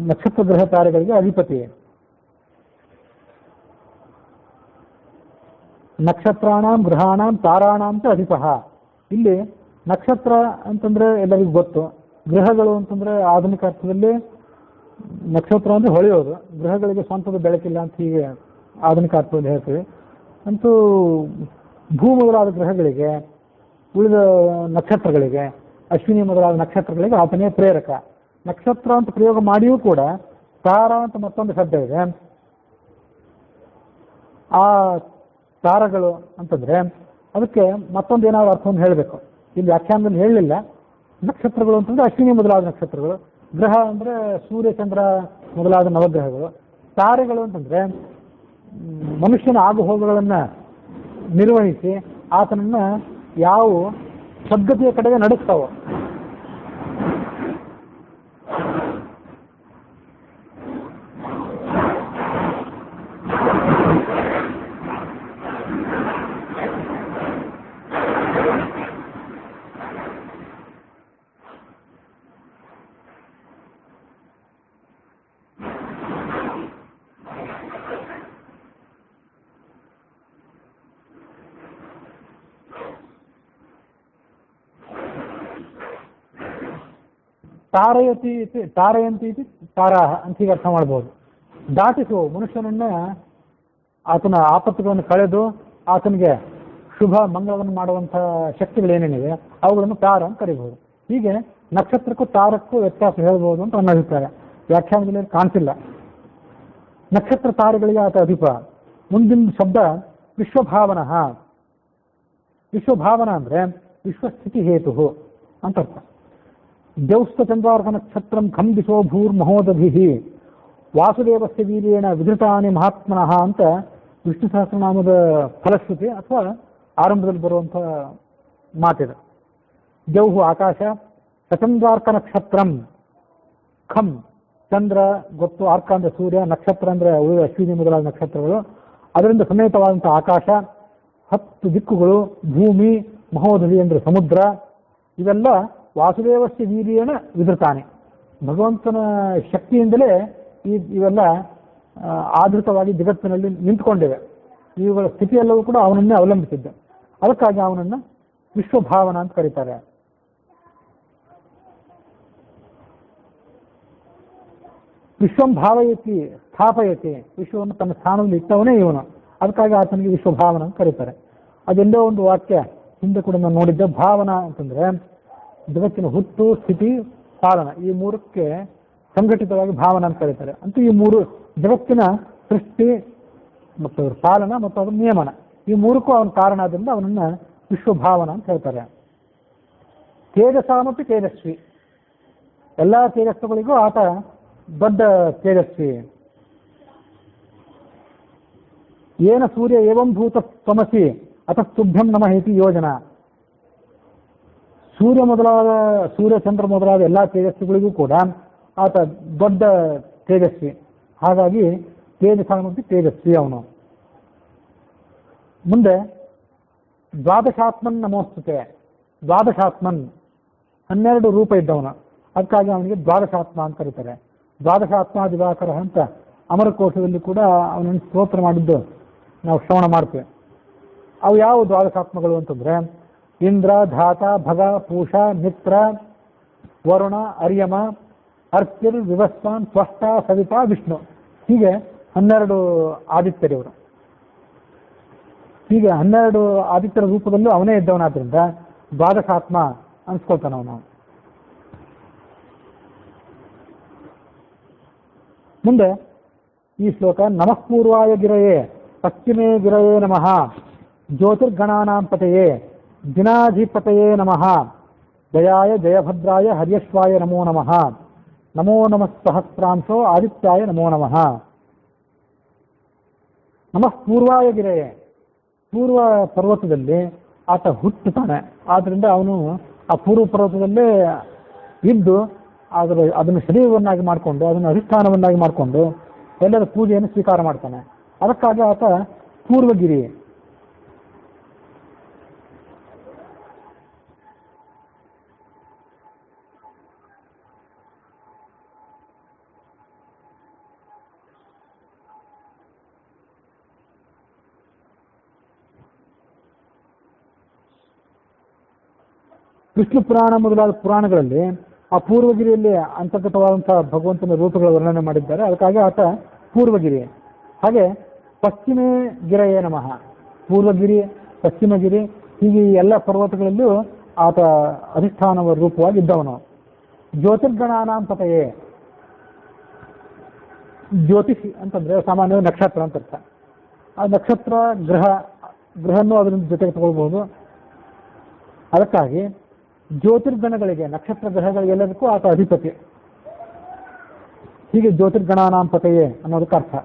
ನಕ್ಷತ್ರ ಗ್ರಹ ತಾರೆಗಳಿಗೆ ಅಧಿಪತಿ. ನಕ್ಷತ್ರಾಣಾಂ ಗ್ರಹಾಣಾಂ ತಾರಾಣಾಂ ಚ ಅಧಿಪಃ. ಇಲ್ಲಿ ನಕ್ಷತ್ರ ಅಂತಂದ್ರೆ ಎಲ್ಲರಿಗೂ ಗೊತ್ತು, ಗ್ರಹಗಳು ಅಂತಂದ್ರೆ ಆಧುನಿಕ ಅರ್ಥದಲ್ಲಿ ನಕ್ಷತ್ರ ಅಂದ್ರೆ ಹೊಳೆಯೋದು, ಗ್ರಹಗಳಿಗೆ ಸ್ವಂತದ ಬೆಳಕಿಲ್ಲ ಅಂತ ಹೀಗೆ ಆಧುನಿಕ ಅರ್ಥದಲ್ಲಿ ಹೇಳ್ತೀವಿ. ಅಂತೂ ಭೂ ಮೊದಲಾದ ಗ್ರಹಗಳಿಗೆ, ಉಳಿದ ನಕ್ಷತ್ರಗಳಿಗೆ, ಅಶ್ವಿನಿ ಮೊದಲಾದ ನಕ್ಷತ್ರಗಳಿಗೆ ಆತನೇ ಪ್ರೇರಕ. ನಕ್ಷತ್ರ ಅಂತ ಪ್ರಯೋಗ ಮಾಡಿಯೂ ಕೂಡ ತಾರಾ ಅಂತ ಮತ್ತೊಂದು ಶಬ್ದ ಇದೆ. ಆ ತಾರಗಳು ಅಂತಂದ್ರೆ ಅದಕ್ಕೆ ಮತ್ತೊಂದು ಏನಾದ್ರು ಅರ್ಥವನ್ನು ಹೇಳಬೇಕು. ಇಲ್ಲಿ ವ್ಯಾಖ್ಯಾನದಲ್ಲಿ ಹೇಳಲಿಲ್ಲ. ನಕ್ಷತ್ರಗಳು ಅಂತಂದ್ರೆ ಅಶ್ವಿನಿ ಮೊದಲಾದ ನಕ್ಷತ್ರಗಳು, ಗ್ರಹ ಅಂದ್ರೆ ಸೂರ್ಯ ಚಂದ್ರ ಮೊದಲಾದ ನವಗ್ರಹಗಳು, ತಾರೆಗಳು ಅಂತಂದ್ರೆ ಮನುಷ್ಯನ ಆಗುಹೋಗುಗಳನ್ನ ನಿರ್ವಹಿಸಿ ಆತನನ್ನ ಯಾವ ಸದ್ಗತಿಯ ಕಡೆಗೆ ನಡೆಸ್ತಾವೋ. ತಾರಯಂತಿ ಇತಿ ತಾರಾಹ ಅಂತ ಹೀಗೆ ಅರ್ಥ ಮಾಡ್ಬೋದು. ದಾಟಿಸುವ ಮನುಷ್ಯನನ್ನ, ಆತನ ಆಪತ್ತುಗಳನ್ನು ಕಳೆದು ಆತನಿಗೆ ಶುಭ ಮಂಗಳವನ್ನು ಮಾಡುವಂಥ ಶಕ್ತಿಗಳೇನೇನಿವೆ ಅವುಗಳನ್ನು ತಾರ ಅಂತ ಕರೀಬಹುದು. ಹೀಗೆ ನಕ್ಷತ್ರಕ್ಕೂ ತಾರಕ್ಕೂ ವ್ಯತ್ಯಾಸ ಹೇಳ್ಬೋದು ಅಂತ ನನ್ನ ಅಭಿಪ್ರಾಯ. ವ್ಯಾಖ್ಯಾನದಲ್ಲಿ ಕಾಣಿಸಿಲ್ಲ. ನಕ್ಷತ್ರ ತಾರೆಗಳಿಗೆ ಆತ ಅಧಿಪ. ಮುಂದಿನ ಶಬ್ದ ವಿಶ್ವಭಾವನ. ವಿಶ್ವಭಾವನ ಅಂದ್ರೆ ವಿಶ್ವಸ್ಥಿತಿ ಹೇತು ಅಂತ ಅರ್ಥ. ದ್ಯೌಸ್ತ ಚಂದ್ರಾರ್ಕ ನಕ್ಷತ್ರಂ ಖಂ ದಿಶೋ ಭೂರ್ಮಹೋದಧಿ ವಾಸುದೇವಸ್ಯ ವೀರ್ಯೇಣ ವಿಧೃತಾನಿ ಮಹಾತ್ಮನಃ ಅಂತ ವಿಷ್ಣು ಸಹಸ್ರನಾಮದ ಫಲಶ್ರುತಿ ಅಥವಾ ಆರಂಭದಲ್ಲಿ ಬರುವಂಥ ಮಾತಿದೆ. ದ್ಯೌಹು ಆಕಾಶ, ಸಚಂದ್ರಾರ್ಕ ನಕ್ಷತ್ರಂ, ಖಂ ಚಂದ್ರ ಗೊತ್ತು, ಆರ್ಕ ಅಂದ್ರೆ ಸೂರ್ಯ, ನಕ್ಷತ್ರ ಅಂದ್ರೆ ಉಳಿದ ಅಶ್ವಿನಿ ಮೊದಲಾದ ನಕ್ಷತ್ರಗಳು, ಅದರಿಂದ ಸಮೇತವಾದಂಥ ಆಕಾಶ, 10 ದಿಕ್ಕುಗಳು, ಭೂಮಿ, ಮಹೋದಧಿ ಅಂದ್ರೆ ಸಮುದ್ರ, ಇವೆಲ್ಲ ವಾಸುದೇವಸ್ಯ ವೀರ್ಯೇಣ ವಿಧೃತಾನೆ, ಭಗವಂತನ ಶಕ್ತಿಯಿಂದಲೇ ಇವೆಲ್ಲ ಆಧೃತವಾಗಿ ಜಗತ್ತಿನಲ್ಲಿ ನಿಂತುಕೊಂಡಿವೆ. ಇವುಗಳ ಸ್ಥಿತಿಯೆಲ್ಲವೂ ಕೂಡ ಅವನನ್ನೇ ಅವಲಂಬಿಸಿದ್ದ. ಅದಕ್ಕಾಗಿ ಅವನನ್ನು ವಿಶ್ವಭಾವನ ಅಂತ ಕರೀತಾರೆ. ವಿಶ್ವಂ ಭಾವಯತಿ ಸ್ಥಾಪಯತಿ, ವಿಶ್ವವನ್ನು ತನ್ನ ಸ್ಥಾನದಲ್ಲಿ ಇಟ್ಟವನೇ ಇವನು, ಅದಕ್ಕಾಗಿ ಆತನಿಗೆ ವಿಶ್ವಭಾವನ ಅಂತ ಕರೀತಾರೆ. ಅದೆಲ್ಲೋ ಒಂದು ವಾಕ್ಯ ಹಿಂದೆ ಕೂಡ ನಾನು ನೋಡಿದ್ದೆ. ಭಾವನ ಅಂತಂದ್ರೆ ಜಗತ್ತಿನ ಹುಟ್ಟು, ಸ್ಥಿತಿ, ಪಾಲನ, ಈ ಮೂರಕ್ಕೆ ಸಂಘಟಿತವಾಗಿ ಭಾವನ ಅಂತ ಕರೀತಾರೆ. ಅಂತೂ ಈ ಮೂರು ಜಗತ್ತಿನ ಸೃಷ್ಟಿ ಮತ್ತು ಪಾಲನ ಮತ್ತು ಅದರ ನಿಯಮನ, ಈ ಮೂರಕ್ಕೂ ಅವನ ಕಾರಣ ಆದ್ರಿಂದ ಅವನನ್ನ ವಿಶ್ವಭಾವನ ಅಂತ ಹೇಳ್ತಾರೆ. ತೇಜಸಾಮಪಿ ತೇಜಸ್ವಿ, ಎಲ್ಲ ತೇಜಸ್ಸುಗಳಿಗೂ ಆತ ದೊಡ್ಡ ತೇಜಸ್ವಿ. ಏನ ಸೂರ್ಯ ಏವಂ ಭೂತ ತ್ವಮಸಿ ಅತಸ್ತುಭ್ಯಂ ನಮಃ ಇತಿ ಯೋಜನ. ಸೂರ್ಯ ಚಂದ್ರ ಮೊದಲಾದ ಎಲ್ಲ ತೇಜಸ್ಸುಗಳಿಗೂ ಕೂಡ ಆತ ದೊಡ್ಡ ತೇಜಸ್ವಿ. ಹಾಗಾಗಿ ತೇಜಸಾಮಪಿ ತೇಜಸ್ವಿ ಅವನು. ಮುಂದೆ ದ್ವಾದಶಾತ್ಮನ್ ನಮೋಸ್ತುತೆ. ದ್ವಾದಶಾತ್ಮನ್ 12 ರೂಪ ಇದ್ದವನು, ಅದಕ್ಕಾಗಿ ಅವನಿಗೆ ದ್ವಾದಶಾತ್ಮ ಅಂತ ಕರೀತಾರೆ. ದ್ವಾದಶಾತ್ಮ ದಿವಾಕರ ಅಂತ ಅಮರಕೋಶದಲ್ಲಿ ಕೂಡ ಅವನನ್ನು ಸ್ತೋತ್ರ ಮಾಡಿದ್ದು ನಾವು ಶ್ರವಣ ಮಾಡ್ತೇವೆ. ಅವು ಯಾವ ದ್ವಾದಶಾತ್ಮಗಳು ಅಂತಂದ್ರೆ ಇಂದ್ರ, ಧಾತ, ಭಗ, ಪೂಷ, ಮಿತ್ರ, ವರುಣ, ಅರ್ಯಮ, ಅರ್ಚಿರ್, ವಿವಸ್ವಾನ್, ತ್ವಷ್ಟ, ಸವಿತಾ, ವಿಷ್ಣು. ಹೀಗೆ 12 ಆದಿತ್ಯರಿವರು. ಹೀಗೆ 12 ಆದಿತ್ಯರ ರೂಪದಲ್ಲೂ ಅವನೇ ಇದ್ದವನಾದ್ರಿಂದ ದ್ವಾದಶಾತ್ಮ ಅನ್ಸ್ಕೊಳ್ತಾನ ಅವನು. ಮುಂದೆ ಈ ಶ್ಲೋಕ ನಮಃಪೂರ್ವಾಯ ಗಿರಯೇ ಪಶ್ಚಿಮೇ ಗಿರಯೇ ನಮಃ ಜ್ಯೋತಿರ್ಗಣಾನಾಂ ಪತಯೇ ದಿನಾಧಿಪತಯೇ ನಮಃ ಜಯಾಯ ಜಯಭದ್ರಾಯ ಹರ್ಯಶ್ವಾಯ ನಮೋ ನಮಃ ನಮೋ ನಮಃ ಸಹಸ್ರಾಂಶೋ ಆದಿತ್ಯಾಯ ನಮೋ ನಮಃ. ನಮಃ ಪೂರ್ವಾಯ ಗಿರಯೇ, ಪೂರ್ವ ಪರ್ವತದಲ್ಲಿ ಆತ ಹುಟ್ಟುತ್ತಾನೆ. ಆದ್ರಿಂದ ಅವನು ಆ ಪೂರ್ವ ಪರ್ವತದಲ್ಲೇ ಇದ್ದು ಅದನ್ನು ಶರೀರವನ್ನಾಗಿ ಮಾಡಿಕೊಂಡು ಅದನ್ನು ಅಧಿಷ್ಠಾನವನ್ನಾಗಿ ಮಾಡಿಕೊಂಡು ಎಲ್ಲರ ಪೂಜೆಯನ್ನು ಸ್ವೀಕಾರ ಮಾಡ್ತಾನೆ. ಅದಕ್ಕಾಗಿ ಆತ ಪೂರ್ವಗಿರಿ. ವಿಷ್ಣು ಪುರಾಣ ಮೊದಲಾದ ಪುರಾಣಗಳಲ್ಲಿ ಆ ಪೂರ್ವಗಿರಿಯಲ್ಲಿ ಅಂತರ್ಗತವಾದಂತಹ ಭಗವಂತನ ರೂಪಗಳ ವರ್ಣನೆ ಮಾಡಿದ್ದಾರೆ. ಅದಕ್ಕಾಗಿ ಆತ ಪೂರ್ವಗಿರಿ. ಹಾಗೆ ಪಶ್ಚಿಮೇ ಗಿರಯೇ ನಮಃ, ಪೂರ್ವಗಿರಿ, ಪಶ್ಚಿಮಗಿರಿ, ಹೀಗೆ ಎಲ್ಲ ಪರ್ವತಗಳಲ್ಲೂ ಆತ ಅಧಿಷ್ಠಾನವ ರೂಪವಾಗಿದ್ದವನು. ಜ್ಯೋತಿರ್ಗಣಾನಾಂ ಪತಯೇ, ಜ್ಯೋತಿಷ್ ಅಂತಂದ್ರೆ ಸಾಮಾನ್ಯವಾಗಿ ನಕ್ಷತ್ರ ಅಂತ ಅರ್ಥ. ಆ ನಕ್ಷತ್ರ ಗ್ರಹನ್ನು ಅದರ ಜೊತೆಗೆ ತಗೊಳ್ಬಹುದು. ಅದಕ್ಕಾಗಿ ಜ್ಯೋತಿರ್ಗಣಗಳಿಗೆ, ನಕ್ಷತ್ರ ಗ್ರಹಗಳಿಗೆಲ್ಲದಕ್ಕೂ ಆತ ಅಧಿಪತಿ. ಹೀಗೆ ಜ್ಯೋತಿರ್ಗಣಾನಾಂ ಪತಯೇ ಅನ್ನೋದಕ್ಕೆ ಅರ್ಥ.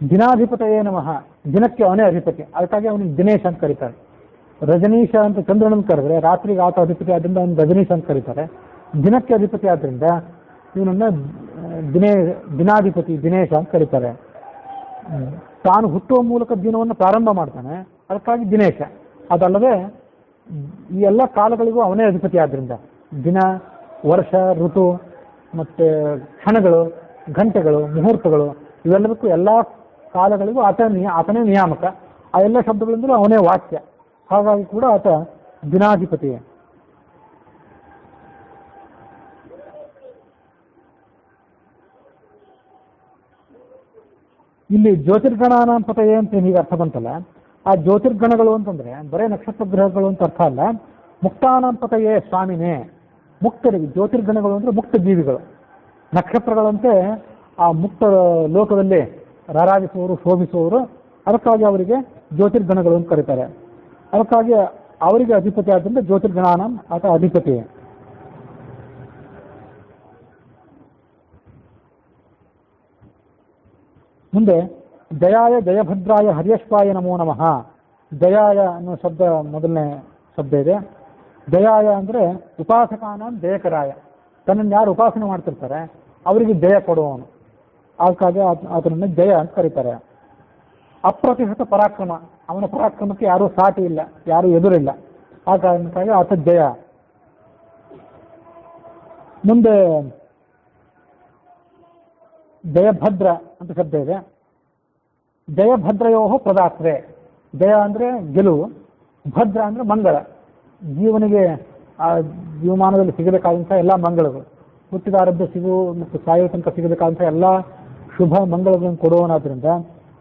ದಿನಾಧಿಪತಯೇ ನಮಃ, ದಿನಕ್ಕೆ ಅವನೇ ಅಧಿಪತಿ. ಅದಕ್ಕಾಗಿ ಅವನಿಗೆ ದಿನೇಶ್ ಅಂತ ಕರೀತಾರೆ. ರಜನೀಶ ಅಂತ ಚಂದ್ರನನ್ನು ಕರೆದ್ರೆ ರಾತ್ರಿಗೆ ಆತ ಅಧಿಪತಿ ಆದ್ರಿಂದ ಅವನು ರಜನೀಶ್ ಅಂತ ಕರೀತಾರೆ. ದಿನಕ್ಕೆ ಅಧಿಪತಿ ಆದ್ರಿಂದ ಇವನನ್ನ ದಿನಾಧಿಪತಿ ದಿನೇಶ ಅಂತ ಕರೀತಾರೆ. ತಾನು ಹುಟ್ಟುವ ಮೂಲಕ ದಿನವನ್ನು ಪ್ರಾರಂಭ ಮಾಡ್ತಾನೆ, ಅದಕ್ಕಾಗಿ ದಿನೇಶ. ಅದಲ್ಲದೆ ಈ ಎಲ್ಲ ಕಾಲಗಳಿಗೂ ಅವನೇ ಅಧಿಪತಿ ಆದ್ರಿಂದ ದಿನ, ವರ್ಷ, ಋತು, ಮತ್ತೆ ಕ್ಷಣಗಳು, ಗಂಟೆಗಳು, ಮುಹೂರ್ತಗಳು, ಇವೆಲ್ಲದಕ್ಕೂ ಎಲ್ಲ ಕಾಲಗಳಿಗೂ ಆತನೇ ನಿಯಾಮಕ. ಆ ಎಲ್ಲ ಶಬ್ದಗಳಿಂದಲೂ ಅವನೇ ವಾಕ್ಯ. ಹಾಗಾಗಿ ಕೂಡ ಆತ ದಿನಾಧಿಪತಿ. ಇಲ್ಲಿ ಜ್ಯೋತಿರ್ಗಣಾನಾಂ ಪತಯೇ ಅಂತ ಹೀಗೆ ಅರ್ಥ ಬಂತಲ್ಲ, ಆ ಜ್ಯೋತಿರ್ಗಣಗಳು ಅಂತಂದ್ರೆ ಬರೇ ನಕ್ಷತ್ರ ಗ್ರಹಗಳು ಅಂತ ಅರ್ಥ ಅಲ್ಲ. ಮುಕ್ತಾನಾಂ ಪತಯೇ ಸ್ವಾಮಿನೇ, ಮುಕ್ತರಿಗೆ. ಜ್ಯೋತಿರ್ಗಣಗಳು ಅಂದ್ರೆ ಮುಕ್ತ ಜೀವಿಗಳು. ನಕ್ಷತ್ರಗಳಂತೆ ಆ ಮುಕ್ತ ಲೋಕದಲ್ಲಿ ರಾರಾಜಿಸುವವರು, ಶೋಭಿಸುವವರು. ಅದಕ್ಕಾಗಿ ಅವರಿಗೆ ಜ್ಯೋತಿರ್ಗಣಗಳು ಅಂತ ಕರೀತಾರೆ. ಅದಕ್ಕಾಗಿ ಅವರಿಗೆ ಅಧಿಪತಿ ಆದ್ರಿಂದ ಜ್ಯೋತಿರ್ಗಣಾನಾಂ ಆತ ಅಧಿಪತಿ. ಮುಂದೆ ಜಯಾಯ ಜಯಭದ್ರಾಯ ಹರ್ಯಶ್ವಾಯ ನಮೋ ನಮಃ. ಜಯಾಯ ಅನ್ನೋ ಶಬ್ದ ಮೊದಲನೇ ಶಬ್ದ ಇದೆ. ಜಯಾಯ ಅಂದ್ರೆ ಉಪಾಸಕಾನಾಂ ಜಯಕರಾಯ, ತನ್ನನ್ನು ಯಾರು ಉಪಾಸನೆ ಮಾಡ್ತಿರ್ತಾರೆ ಅವರಿಗೆ ಜಯ ಕೊಡುವವನು. ಅದಕ್ಕಾಗಿ ಆತನನ್ನು ಜಯ ಅಂತ ಕರೀತಾರೆ. ಅಪ್ರತಿಹತ ಪರಾಕ್ರಮ, ಅವನ ಪರಾಕ್ರಮಕ್ಕೆ ಯಾರೂ ಸಾಟಿ ಇಲ್ಲ, ಯಾರೂ ಎದುರಿಲ್ಲ. ಆ ಕಾರಣಕ್ಕಾಗಿ ಆತ ಜಯ. ಮುಂದೆ ಜಯಭದ್ರ ಅಂತ ಶಬ್ದ ಇದೆ. ಜಯಭದ್ರಯೋ ಪ್ರದಾತ್ರೆ, ಜಯ ಅಂದರೆ ಗೆಲುವು, ಭದ್ರ ಅಂದರೆ ಮಂಗಳ. ಜೀವನಿಗೆ ಆ ಜೀವಮಾನದಲ್ಲಿ ಸಿಗಬೇಕಾದಂಥ ಎಲ್ಲ ಮಂಗಳಗಳು, ಹುಟ್ಟಿದ ಆರೋಗ್ಯ ಸಿಗು ಮತ್ತು ಸಾಯುವ ತನಕ ಸಿಗಬೇಕಾದಂಥ ಎಲ್ಲ ಶುಭ ಮಂಗಳಗಳನ್ನು ಕೊಡುವನಾದ್ರಿಂದ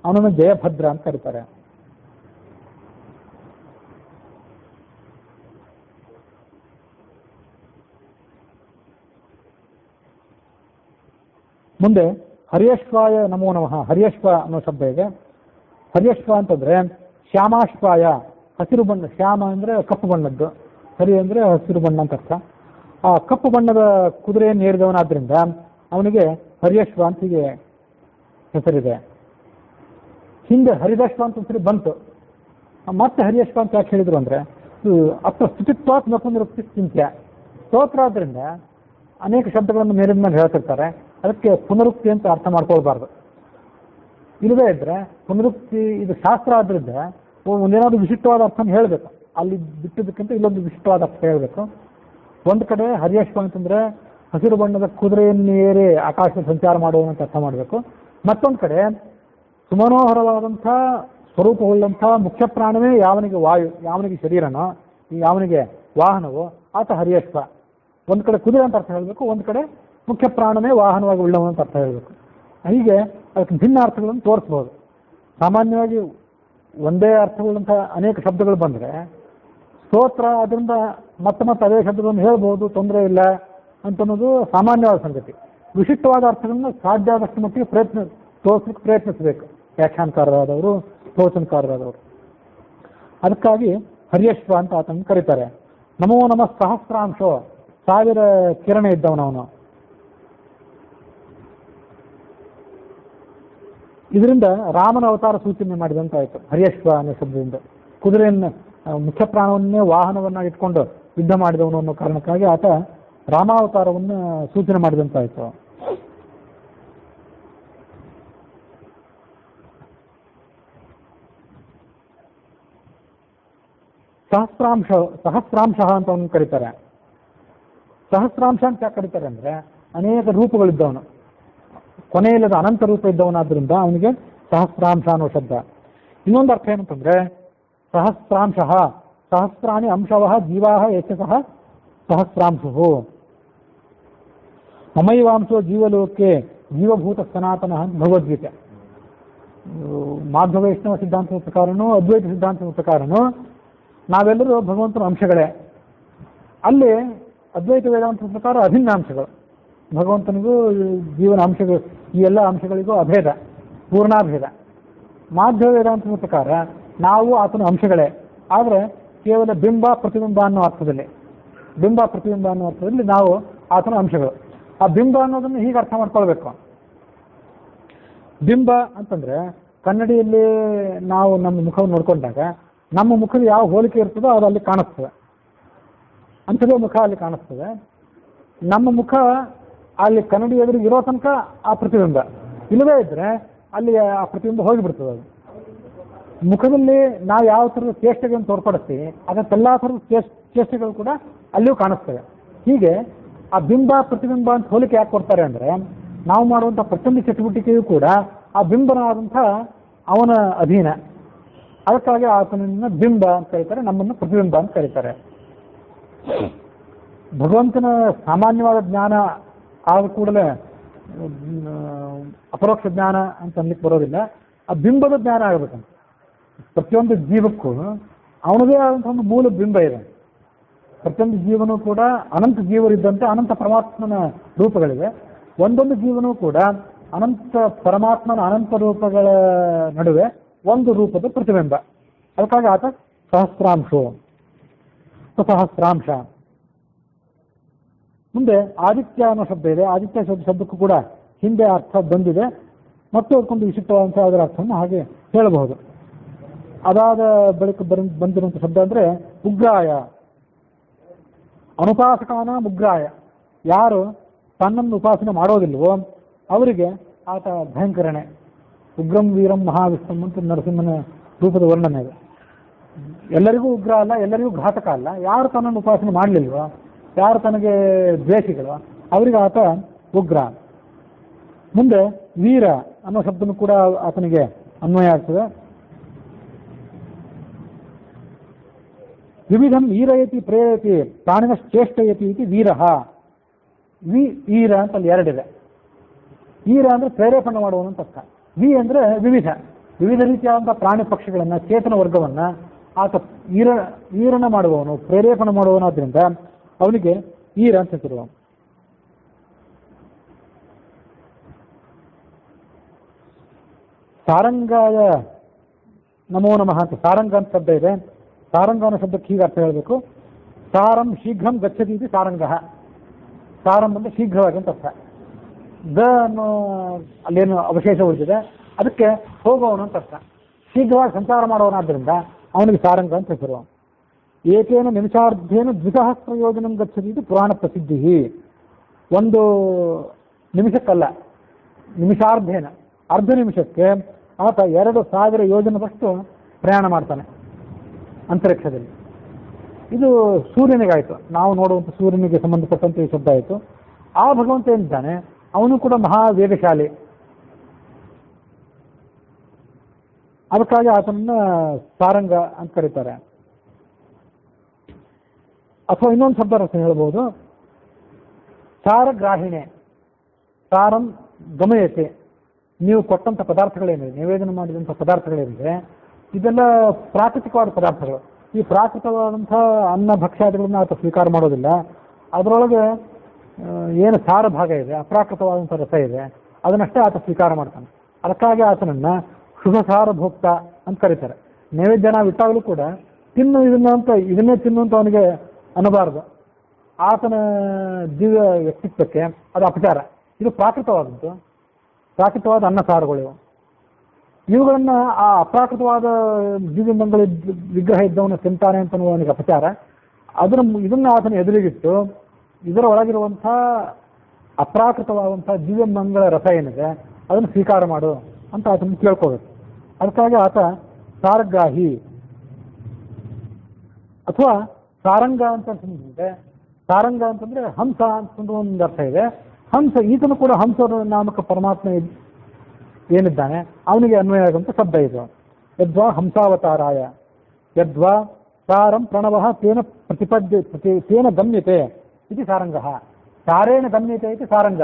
ಅವನನ್ನು ಜಯಭದ್ರ ಅಂತ ಕರೀತಾರೆ. ಮುಂದೆ ಹರ್ಯಶ್ವಾಯ ನಮೋ ನಮಃ. ಹರ್ಯಶ್ವ ಅನ್ನೋ ಶಬ್ದ ಇದೆ. ಹರ್ಯಶ್ವ ಅಂತಂದ್ರೆ ಶ್ಯಾಮಾಶ್ವಾಯ, ಹಸಿರು ಬಣ್ಣ. ಶ್ಯಾಮ ಅಂದ್ರೆ ಕಪ್ಪು ಬಣ್ಣದ್ದು, ಹರಿ ಅಂದ್ರೆ ಹಸಿರು ಬಣ್ಣ ಅಂತ ಅರ್ಥ. ಆ ಕಪ್ಪು ಬಣ್ಣದ ಕುದುರೆಯನ್ನು ಏರಿದವನಾದ್ರಿಂದ ಅವನಿಗೆ ಹರ್ಯಶ್ವ ಅಂತ ಹೀಗೆ ಹೆಸರಿದೆ. ಹಿಂದೆ ಹರಿದಶ್ವ ಅಂತ ಹೆಸರು ಬಂತು, ಮತ್ತೆ ಹರ್ಯಶ್ವ ಅಂತ ಯಾಕೆ ಹೇಳಿದ್ರು ಅಂದ್ರೆ ಅತ್ರ ಸ್ಥಿತಿತ್ವಾತ್ ನಪುನರುಕ್ತಿ ಚಿಂತ್ಯ. ಸ್ತೋತ್ರ ಆದ್ರಿಂದ ಅನೇಕ ಶಬ್ದಗಳನ್ನು ಮೇಲಿನ ಮೇಲೆ ಹೇಳ್ತಿರ್ತಾರೆ, ಅದಕ್ಕೆ ಪುನರುಕ್ತಿ ಅಂತ ಅರ್ಥ ಮಾಡ್ಕೊಳ್ಬಾರ್ದು. ಇಲ್ಲದೇ ಇದ್ರೆ ಪುನರುಕ್ತಿ ಇದು ಶಾಸ್ತ್ರ ಆದ್ರಿಂದ ಒಂದೇನಾದ್ರು ವಿಶಿಷ್ಟವಾದ ಅರ್ಥನ ಹೇಳಬೇಕು, ಅಲ್ಲಿ ಬಿಟ್ಟಿದ್ದಕ್ಕಿಂತ ಇಲ್ಲೊಂದು ವಿಶಿಷ್ಟವಾದ ಅರ್ಥ ಹೇಳಬೇಕು. ಒಂದು ಕಡೆ ಹರ್ಯಶ್ವ ಅಂತಂದ್ರೆ ಹಸಿರು ಬಣ್ಣದ ಕುದುರೆಯನ್ನು ಏರಿ ಆಕಾಶ ಸಂಚಾರ ಮಾಡುವಂತ ಅರ್ಥ ಮಾಡಬೇಕು. ಮತ್ತೊಂದು ಕಡೆ ಸುಮನೋಹರವಾದಂಥ ಸ್ವರೂಪವುಳ್ಳಂಥ ಮುಖ್ಯ ಪ್ರಾಣವೇ ಯಾವನಿಗೆ ವಾಯು, ಯಾವನಿಗೆ ಶರೀರನೋ, ಯಾವನಿಗೆ ವಾಹನವೋ ಆತ ಹರ್ಯಶ್ವ. ಒಂದು ಕಡೆ ಕುದುರೆ ಅಂತ ಅರ್ಥ ಹೇಳಬೇಕು, ಒಂದು ಕಡೆ ಮುಖ್ಯ ಪ್ರಾಣವೇ ವಾಹನವಾಗಿ ಉಳ್ಳವನು ಅಂತ ಅರ್ಥ ಹೇಳಬೇಕು. ಹೀಗೆ ಅದಕ್ಕೆ ಭಿನ್ನ ಅರ್ಥಗಳನ್ನು ತೋರಿಸ್ಬೋದು. ಸಾಮಾನ್ಯವಾಗಿ ಒಂದೇ ಅರ್ಥವುಳ್ಳಂಥ ಅನೇಕ ಶಬ್ದಗಳು ಬಂದರೆ ಸ್ತೋತ್ರ ಅದರಿಂದ ಮತ್ತೆ ಮತ್ತೆ ಅದೇ ಶಬ್ದಗಳನ್ನು ಹೇಳ್ಬೋದು, ತೊಂದರೆ ಇಲ್ಲ ಅಂತನ್ನೋದು ಸಾಮಾನ್ಯವಾದ ಸಂಗತಿ. ವಿಶಿಷ್ಟವಾದ ಅರ್ಥಗಳನ್ನು ಸಾಧ್ಯ ಆದಷ್ಟು ಮಟ್ಟಿಗೆ ತೋರಿಸಲಿಕ್ಕೆ ಪ್ರಯತ್ನಿಸಬೇಕು ವ್ಯಾಖ್ಯಾನಕಾರರಾದವರು, ಪ್ರವಚನಕಾರರಾದವರು. ಅದಕ್ಕಾಗಿ ಹರ್ಯಶ್ವ ಅಂತ ಆತನ ಕರೀತಾರೆ. ನಮೋ ನಮಃ ಸಹಸ್ರಾಂಶೋ, 1000 ಕಿರಣ ಇದ್ದವನವನು. ಇದರಿಂದ ರಾಮನ ಅವತಾರ ಸೂಚನೆ ಮಾಡಿದಂತಾಯಿತು ಹರ್ಯಶ್ವ ಅನ್ನೋ ಶಬ್ದದಿಂದ. ಕುದುರೆಯನ್ನು ಮುಖ್ಯ ಪ್ರಾಣವನ್ನೇ ವಾಹನವನ್ನಾಗಿ ಇಟ್ಕೊಂಡು ಯುದ್ಧ ಮಾಡಿದವನು ಅನ್ನೋ ಕಾರಣಕ್ಕಾಗಿ ಆತ ರಾಮಾವತಾರವನ್ನು ಸೂಚನೆ ಮಾಡಿದಂತಾಯಿತು. ಸಹಸ್ರಾಂಶ ಅಂತ ಅವನು ಕರೀತಾರೆ. ಸಹಸ್ರಾಂಶ ಅಂತ ಯಾಕೆ ಕರೀತಾರೆ ಅಂದ್ರೆ ಅನೇಕ ರೂಪಗಳಿದ್ದವನು, ಕೊನೆಯಿಲ್ಲದ ಅನಂತ ರೂಪ ಇದ್ದವನಾದ್ರಿಂದ ಅವನಿಗೆ ಸಹಸ್ರಾಂಶ ಅನ್ನೋ ಶಬ್ದ. ಇನ್ನೊಂದು ಅರ್ಥ ಏನಂತಂದ್ರೆ ಸಹಸ್ರಾಂಶ, ಸಹಸ್ರಾಣಿ ಅಂಶವಃ ಜೀವಾಹ ಯಶಸಃ ಸಹಸ್ರಾಂಶು. ಮಮೈವಾಂಶೋ ಜೀವಲೋಕೆ ಜೀವಭೂತ ಸನಾತನ ಭಗವದ್ಗೀತೆ. ಮಾಧ್ವ ವೈಷ್ಣವ ಸಿದ್ಧಾಂತದ ಪ್ರಕಾರನೂ ಅದ್ವೈತ ಸಿದ್ಧಾಂತದ ಪ್ರಕಾರನೂ ನಾವೆಲ್ಲರೂ ಭಗವಂತನ ಅಂಶಗಳೇ. ಅಲ್ಲಿ ಅದ್ವೈತ ವೇದಾಂತದ ಪ್ರಕಾರ ಅಭಿನ್ನ ಅಂಶಗಳು. ಭಗವಂತನಿಗೂ ಜೀವನ ಅಂಶಗಳು, ಈ ಎಲ್ಲ ಅಂಶಗಳಿಗೂ ಅಭೇದ, ಪೂರ್ಣಾಭೇದ. ಮಾಧ್ವ ವೇದಾಂತದ ಪ್ರಕಾರ ನಾವು ಆತನ ಅಂಶಗಳೇ, ಆದರೆ ಕೇವಲ ಬಿಂಬ ಪ್ರತಿಬಿಂಬ ಅನ್ನೋ ಅರ್ಥದಲ್ಲಿ, ಬಿಂಬ ಪ್ರತಿಬಿಂಬ ಅನ್ನೋ ಅರ್ಥದಲ್ಲಿ ನಾವು ಆತನ ಅಂಶಗಳು. ಆ ಬಿಂಬ ಅನ್ನೋದನ್ನು ಹೀಗೆ ಅರ್ಥ ಮಾಡ್ಕೊಳ್ಬೇಕು. ಬಿಂಬ ಅಂತಂದ್ರೆ ಕನ್ನಡಿಯಲ್ಲಿ ನಾವು ನಮ್ಮ ಮುಖವನ್ನು ನೋಡ್ಕೊಂಡಾಗ ನಮ್ಮ ಮುಖದ ಯಾವ ಹೋಲಿಕೆ ಇರ್ತದೋ ಅದು ಅಲ್ಲಿ ಕಾಣಿಸ್ತದೆ, ಅಂಥದೇ ಮುಖ ಅಲ್ಲಿ ಕಾಣಿಸ್ತದೆ. ನಮ್ಮ ಮುಖ ಅಲ್ಲಿ ಕನ್ನಡಿ ಎದುರು ಇರೋ ತನಕ ಆ ಪ್ರತಿಬಿಂಬ, ಇಲ್ಲವೇ ಇದ್ರೆ ಅಲ್ಲಿ ಆ ಪ್ರತಿಬಿಂಬ ಹೋಗಿಬಿಡ್ತದೆ. ಅದು ಮುಖದಲ್ಲಿ ನಾವು ಯಾವ ಥರದ ಚೇಷ್ಟೆಗಳನ್ನು ತೋರ್ಪಡಿಸ್ತೀವಿ ಅದಕ್ಕೆಲ್ಲ ಥರದ ಚೇಷ್ಟೆಗಳು ಕೂಡ ಅಲ್ಲಿಯೂ ಕಾಣಿಸ್ತವೆ. ಹೀಗೆ ಆ ಬಿಂಬ ಪ್ರತಿಬಿಂಬ ಅಂತ ಹೋಲಿಕೆ ಯಾಕೆ ಕೊಡ್ತಾರೆ ಅಂದರೆ ನಾವು ಮಾಡುವಂಥ ಪ್ರತಿಯೊಂದು ಚಟುವಟಿಕೆಯೂ ಕೂಡ ಆ ಬಿಂಬನಾದಂಥ ಅವನ ಅಧೀನ. ಅದಕ್ಕಾಗಿ ಆತನನ್ನ ಬಿಂಬ ಅಂತ ಕರೀತಾರೆ, ನಮ್ಮನ್ನು ಪ್ರತಿಬಿಂಬ ಅಂತ ಕರೀತಾರೆ. ಭಗವಂತನ ಸಾಮಾನ್ಯವಾದ ಜ್ಞಾನ ಆದ ಕೂಡಲೇ ಅಪರೋಕ್ಷ ಜ್ಞಾನ ಅಂತ ಅನ್ಲಿಕ್ಕೆ ಬರೋದಿಲ್ಲ, ಆ ಬಿಂಬದ ಜ್ಞಾನ ಆಗಬೇಕಂತ. ಪ್ರತಿಯೊಂದು ಜೀವಕ್ಕೂ ಅವನದೇ ಆದಂಥ ಒಂದು ಮೂಲ ಬಿಂಬ ಇದೆ. ಪ್ರತಿಯೊಂದು ಜೀವನೂ ಕೂಡ ಅನಂತ ಜೀವರಿದ್ದಂತೆ ಅನಂತ ಪರಮಾತ್ಮನ ರೂಪಗಳಿವೆ. ಒಂದೊಂದು ಜೀವನೂ ಕೂಡ ಅನಂತ ಪರಮಾತ್ಮನ ಅನಂತ ರೂಪಗಳ ನಡುವೆ ಒಂದು ರೂಪದ ಪ್ರತಿಬಿಂಬ. ಅದಕ್ಕಾಗಿ ಆತ ಸಹಸ್ರಾಂಶೋ, ಸಹಸ್ರಾಂಶ. ಮುಂದೆ ಆದಿತ್ಯ ಅನ್ನೋ ಶಬ್ದ ಇದೆ. ಆದಿತ್ಯ ಶಬ್ದಕ್ಕೂ ಕೂಡ ಹಿಂದೆ ಅರ್ಥ ಬಂದಿದೆ ಮತ್ತು ಅದಕ್ಕೊಂದು ವಿಶಿಷ್ಟವಾದಂಥ ಅದರ ಅರ್ಥವನ್ನು ಹಾಗೆ ಹೇಳಬಹುದು. ಅದಾದ ಬಳಿಕ ಬಂದಿರುವಂಥ ಶಬ್ದ ಅಂದರೆ ಉಗ್ರಾಯ, ಅನುಪಾಸಕಾನ ಉಗ್ರಾಯ. ಯಾರು ತನ್ನನ್ನು ಉಪಾಸನೆ ಮಾಡೋದಿಲ್ವೋ ಅವರಿಗೆ ಆತ ಭಯಂಕರನೇ. ಉಗ್ರಂ ವೀರಂ ಮಹಾವಿಷ್ಣು ಅಂತ ನರಸಿಂಹನ ರೂಪದ ವರ್ಣನೆ ಇದೆ. ಎಲ್ಲರಿಗೂ ಉಗ್ರ ಅಲ್ಲ, ಎಲ್ಲರಿಗೂ ಘಾತಕ ಅಲ್ಲ. ಯಾರು ತನ್ನನ್ನು ಉಪಾಸನೆ ಮಾಡಲಿಲ್ವೋ, ಯಾರು ತನಗೆ ದ್ವೇಷಿಗಳು, ಅವರಿಗೆ ಆತ ಉಗ್ರ. ಮುಂದೆ ವೀರ ಅನ್ನೋ ಶಬ್ದನೂ ಕೂಡ ಆತನಿಗೆ ಅನ್ವಯ ಆಗ್ತದೆ. ವಿವಿಧಂ ಈರಯತಿ ಪ್ರೇರಯತಿ ಪ್ರಾಣಿನಶ್ಚೇಷ್ಟಯತಿ ಇತಿ ವೀರಃ. ಈರ ಅಂತ ಅಲ್ಲಿ ಎರಡಿದೆ. ಈರ ಅಂದ್ರೆ ಪ್ರೇರೇಪಣೆ ಮಾಡುವನು ಅಂತ ಅರ್ಥ. ಅಂದ್ರೆ ವಿವಿಧ ರೀತಿಯಾದಂತಹ ಪ್ರಾಣಿ ಪಕ್ಷಿಗಳನ್ನ, ಚೇತನ ವರ್ಗವನ್ನ ಆತ ಈರಣ ಮಾಡುವವನು, ಪ್ರೇರೇಪಣೆ ಮಾಡುವವನಾದ್ರಿಂದ ಅವನಿಗೆ ಈರ ಅಂತ ಹೆಸರು. ಸಾರಂಗಾಯ ನಮೋ ನಮಃ ಅಂತ ಸಾರಂಗ ಅಂತ ಶಬ್ದ ಇದೆ. ಸಾರಂಗ ಅನ್ನೋ ಶಬ್ದಕ್ಕೆ ಹೀಗೆ ಅರ್ಥ ಹೇಳಬೇಕು. ಸಾರಂ ಶೀಘ್ರಂ ಗಚ್ಚತಿ ಇದು ಸಾರಂಗ. ಸಾರಂ ಅಂದ್ರೆ ಶೀಘ್ರವಾಗಿ ಅಂತ ಅರ್ಥ. ಅನ್ನೋ ಅಲ್ಲೇನು ಅವಶೇಷ ಉಳಿದಿದೆ, ಅದಕ್ಕೆ ಹೋಗುವವನು ಅಂತ ಅರ್ಥ. ಶೀಘ್ರವಾಗಿ ಸಂಚಾರ ಮಾಡುವವನಾದ್ರಿಂದ ಅವನಿಗೆ ಸಾರಂಗ ಅಂತ ಹೆಸರು. ಏಕೇನ ನಿಮಿಷಾರ್ಧೇನ 2000 ಯೋಜನೆ ಗಚ್ಚತಿ ಇದು ಪುರಾಣ ಪ್ರಸಿದ್ಧಿ. ಒಂದು ನಿಮಿಷಕ್ಕಲ್ಲ, ನಿಮಿಷಾರ್ಧೇನ, ಅರ್ಧ ನಿಮಿಷಕ್ಕೆ ಆತ 2000 ಯೋಜನದಷ್ಟು ಪ್ರಯಾಣ ಮಾಡ್ತಾನೆ ಅಂತರಿಕ್ಷದಲ್ಲಿ. ಇದು ಸೂರ್ಯನಿಗಾಯಿತು, ನಾವು ನೋಡುವಂಥ ಸೂರ್ಯನಿಗೆ ಸಂಬಂಧಪಟ್ಟಂತೆ ಈ ಶಬ್ದ ಆಯಿತು. ಆ ಭಗವಂತ ಏನಿದ್ದಾನೆ ಅವನು ಕೂಡ ಮಹಾ ವೇಗಶಾಲಿ. ಅದಕ್ಕಾಗಿ ಆತನನ್ನ ಸಾರಂಗ ಅಂತ ಕರೀತಾರೆ. ಅಥವಾ ಇನ್ನೊಂದು ಶಬ್ದ ರಚನೆ ಹೇಳ್ಬೋದು, ಸಾರಗ್ರಾಹಿಣೆ. ಸಾರಂ ಗಮಯತೆ. ನೀವು ಕೊಟ್ಟಂಥ ಪದಾರ್ಥಗಳೇನಿದೆ, ನಿವೇದನೆ ಮಾಡಿದಂಥ ಪದಾರ್ಥಗಳೇನಿದೆ, ಇದೆಲ್ಲ ಪ್ರಾಕೃತಿಕವಾದ ಪದಾರ್ಥಗಳು. ಈ ಪ್ರಾಕೃತವಾದಂಥ ಅನ್ನ ಭಕ್ಷ್ಯಾದಿಗಳನ್ನ ಆತ ಸ್ವೀಕಾರ ಮಾಡೋದಿಲ್ಲ. ಅದರೊಳಗೆ ಏನು ಸಾರ ಭಾಗ ಇದೆ, ಅಪ್ರಾಕೃತವಾದಂಥ ರಸ ಇದೆ, ಅದನ್ನಷ್ಟೇ ಆತ ಸ್ವೀಕಾರ ಮಾಡ್ತಾನೆ. ಅದಕ್ಕಾಗಿ ಆತನನ್ನ ಶುಭ ಸಾರ ಭೋಕ್ತ ಅಂತ ಕರೀತಾರೆ. ನೈವೇದ್ಯ ನಾವು ಇಟ್ಟಾಗಲೂ ಕೂಡ ಇದನ್ನೇ ತಿನ್ನು ಅಂತ ಅವನಿಗೆ ಅನ್ನಬಾರದು. ಆತನ ದಿವ್ಯ ವ್ಯಕ್ತಿತ್ವಕ್ಕೆ ಅದು ಅಪಚಾರ. ಇದು ಪ್ರಾಕೃತವಾದದ್ದು, ಪ್ರಾಕೃತವಾದ ಅನ್ನ ಸಾರುಗಳು. ಇವುಗಳನ್ನ ಆ ಅಪ್ರಾಕೃತವಾದ ದಿವ್ಯಮಂಗಳ ವಿಗ್ರಹ ಇದ್ದವನು ತಿಂತಾನೆ ಅಂತ ಅವನಿಗೆ ಅಪಚಾರ. ಇದನ್ನ ಆತನ ಎದುರಿಗಿಟ್ಟು ಇದರ ಒಳಗಿರುವಂಥ ಅಪ್ರಾಕೃತವಾದಂಥ ದಿವ್ಯಮಂಗಳ ರಸ ಏನಿದೆ ಅದನ್ನು ಸ್ವೀಕಾರ ಮಾಡು ಅಂತ ಆತನ ಕೇಳ್ಕೋಬೇಕು. ಅದಕ್ಕಾಗಿ ಆತ ಸಾರಗ್ರಾಹಿ ಅಥವಾ ಸಾರಂಗ ಅಂತಂದ್ರೆ, ಸಾರಂಗ ಅಂತಂದ್ರೆ ಹಂಸ ಅಂತಂದ್ರೆ ಒಂದು ಅರ್ಥ ಇದೆ. ಹಂಸ, ಈತನು ಕೂಡ ಹಂಸ ನಾಮಕ ಪರಮಾತ್ಮ ಏನಿದ್ದಾನೆ ಅವನಿಗೆ ಅನ್ವಯ ಆಗುವಂಥ ಶಬ್ದ ಇದು. ಯದ್ವಾ ಹಂಸಾವತಾರಾಯ ಯದ್ವಾ ಸಾರಂ ಪ್ರಣವ ತೇನ ಗಮ್ಯತೆ ಇದು ಸಾರಂಗ. ಸಾರೇಣ ಗಮ್ಯತೆ ಇದು ಸಾರಂಗ.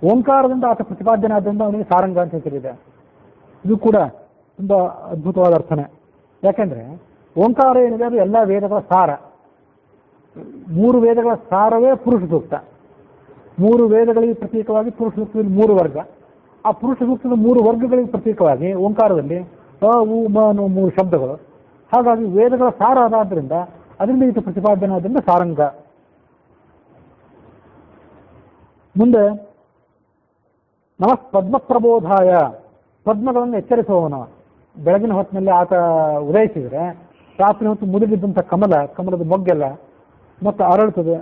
ಓಂಕಾರದಿಂದ ಆತ ಪ್ರತಿಪಾದ್ಯನಾದ್ರಿಂದ ಅವನಿಗೆ ಸಾರಂಗ ಅಂತ ಹೆಸರಿದೆ. ಇದು ಕೂಡ ತುಂಬಾ ಅದ್ಭುತವಾದ ಅರ್ಥನೆ. ಯಾಕೆಂದ್ರೆ ಓಂಕಾರ ಏನಿದೆ ಅದು ಎಲ್ಲ ವೇದಗಳ ಸಾರ. 3 ವೇದಗಳ ಸಾರವೇ ಪುರುಷ ಸೂಕ್ತ. 3 ವೇದಗಳಿಗೆ ಪ್ರತೀಕವಾಗಿ ಪುರುಷ ಸೂಕ್ತದಲ್ಲಿ 3 ವರ್ಗ. ಆ ಪುರುಷ ಸೂಕ್ತದ 3 ವರ್ಗಗಳಿಗೆ ಪ್ರತೀಕವಾಗಿ ಓಂಕಾರದಲ್ಲಿ ಅ ಉ ಮ ಅನ್ನೋ 3 ಶಬ್ದಗಳು. ಹಾಗಾಗಿ ವೇದಗಳ ಸಾರ ಅದಾದ್ರಿಂದ ಅದರಿಂದ ಇದು ಪ್ರತಿಪಾದನಾದ್ರಿಂದ ಸಾರಂಗ. ಮುಂದೆ ನಮಃ ಪದ್ಮ ಪ್ರಬೋಧಾಯ, ಪದ್ಮಗಳನ್ನು ಎಚ್ಚರಿಸುವವನು. ಬೆಳಗಿನ ಹೊತ್ತಿನಲ್ಲಿ ಆತ ಉದಯಿಸಿದರೆ ರಾತ್ರಿ ಹೊತ್ತು ಮುದುಗಿದ್ದಂಥ ಕಮಲದ ಮೊಗ್ಗೆಲ್ಲ ಮತ್ತು ಅರಳುತ್ತದೆ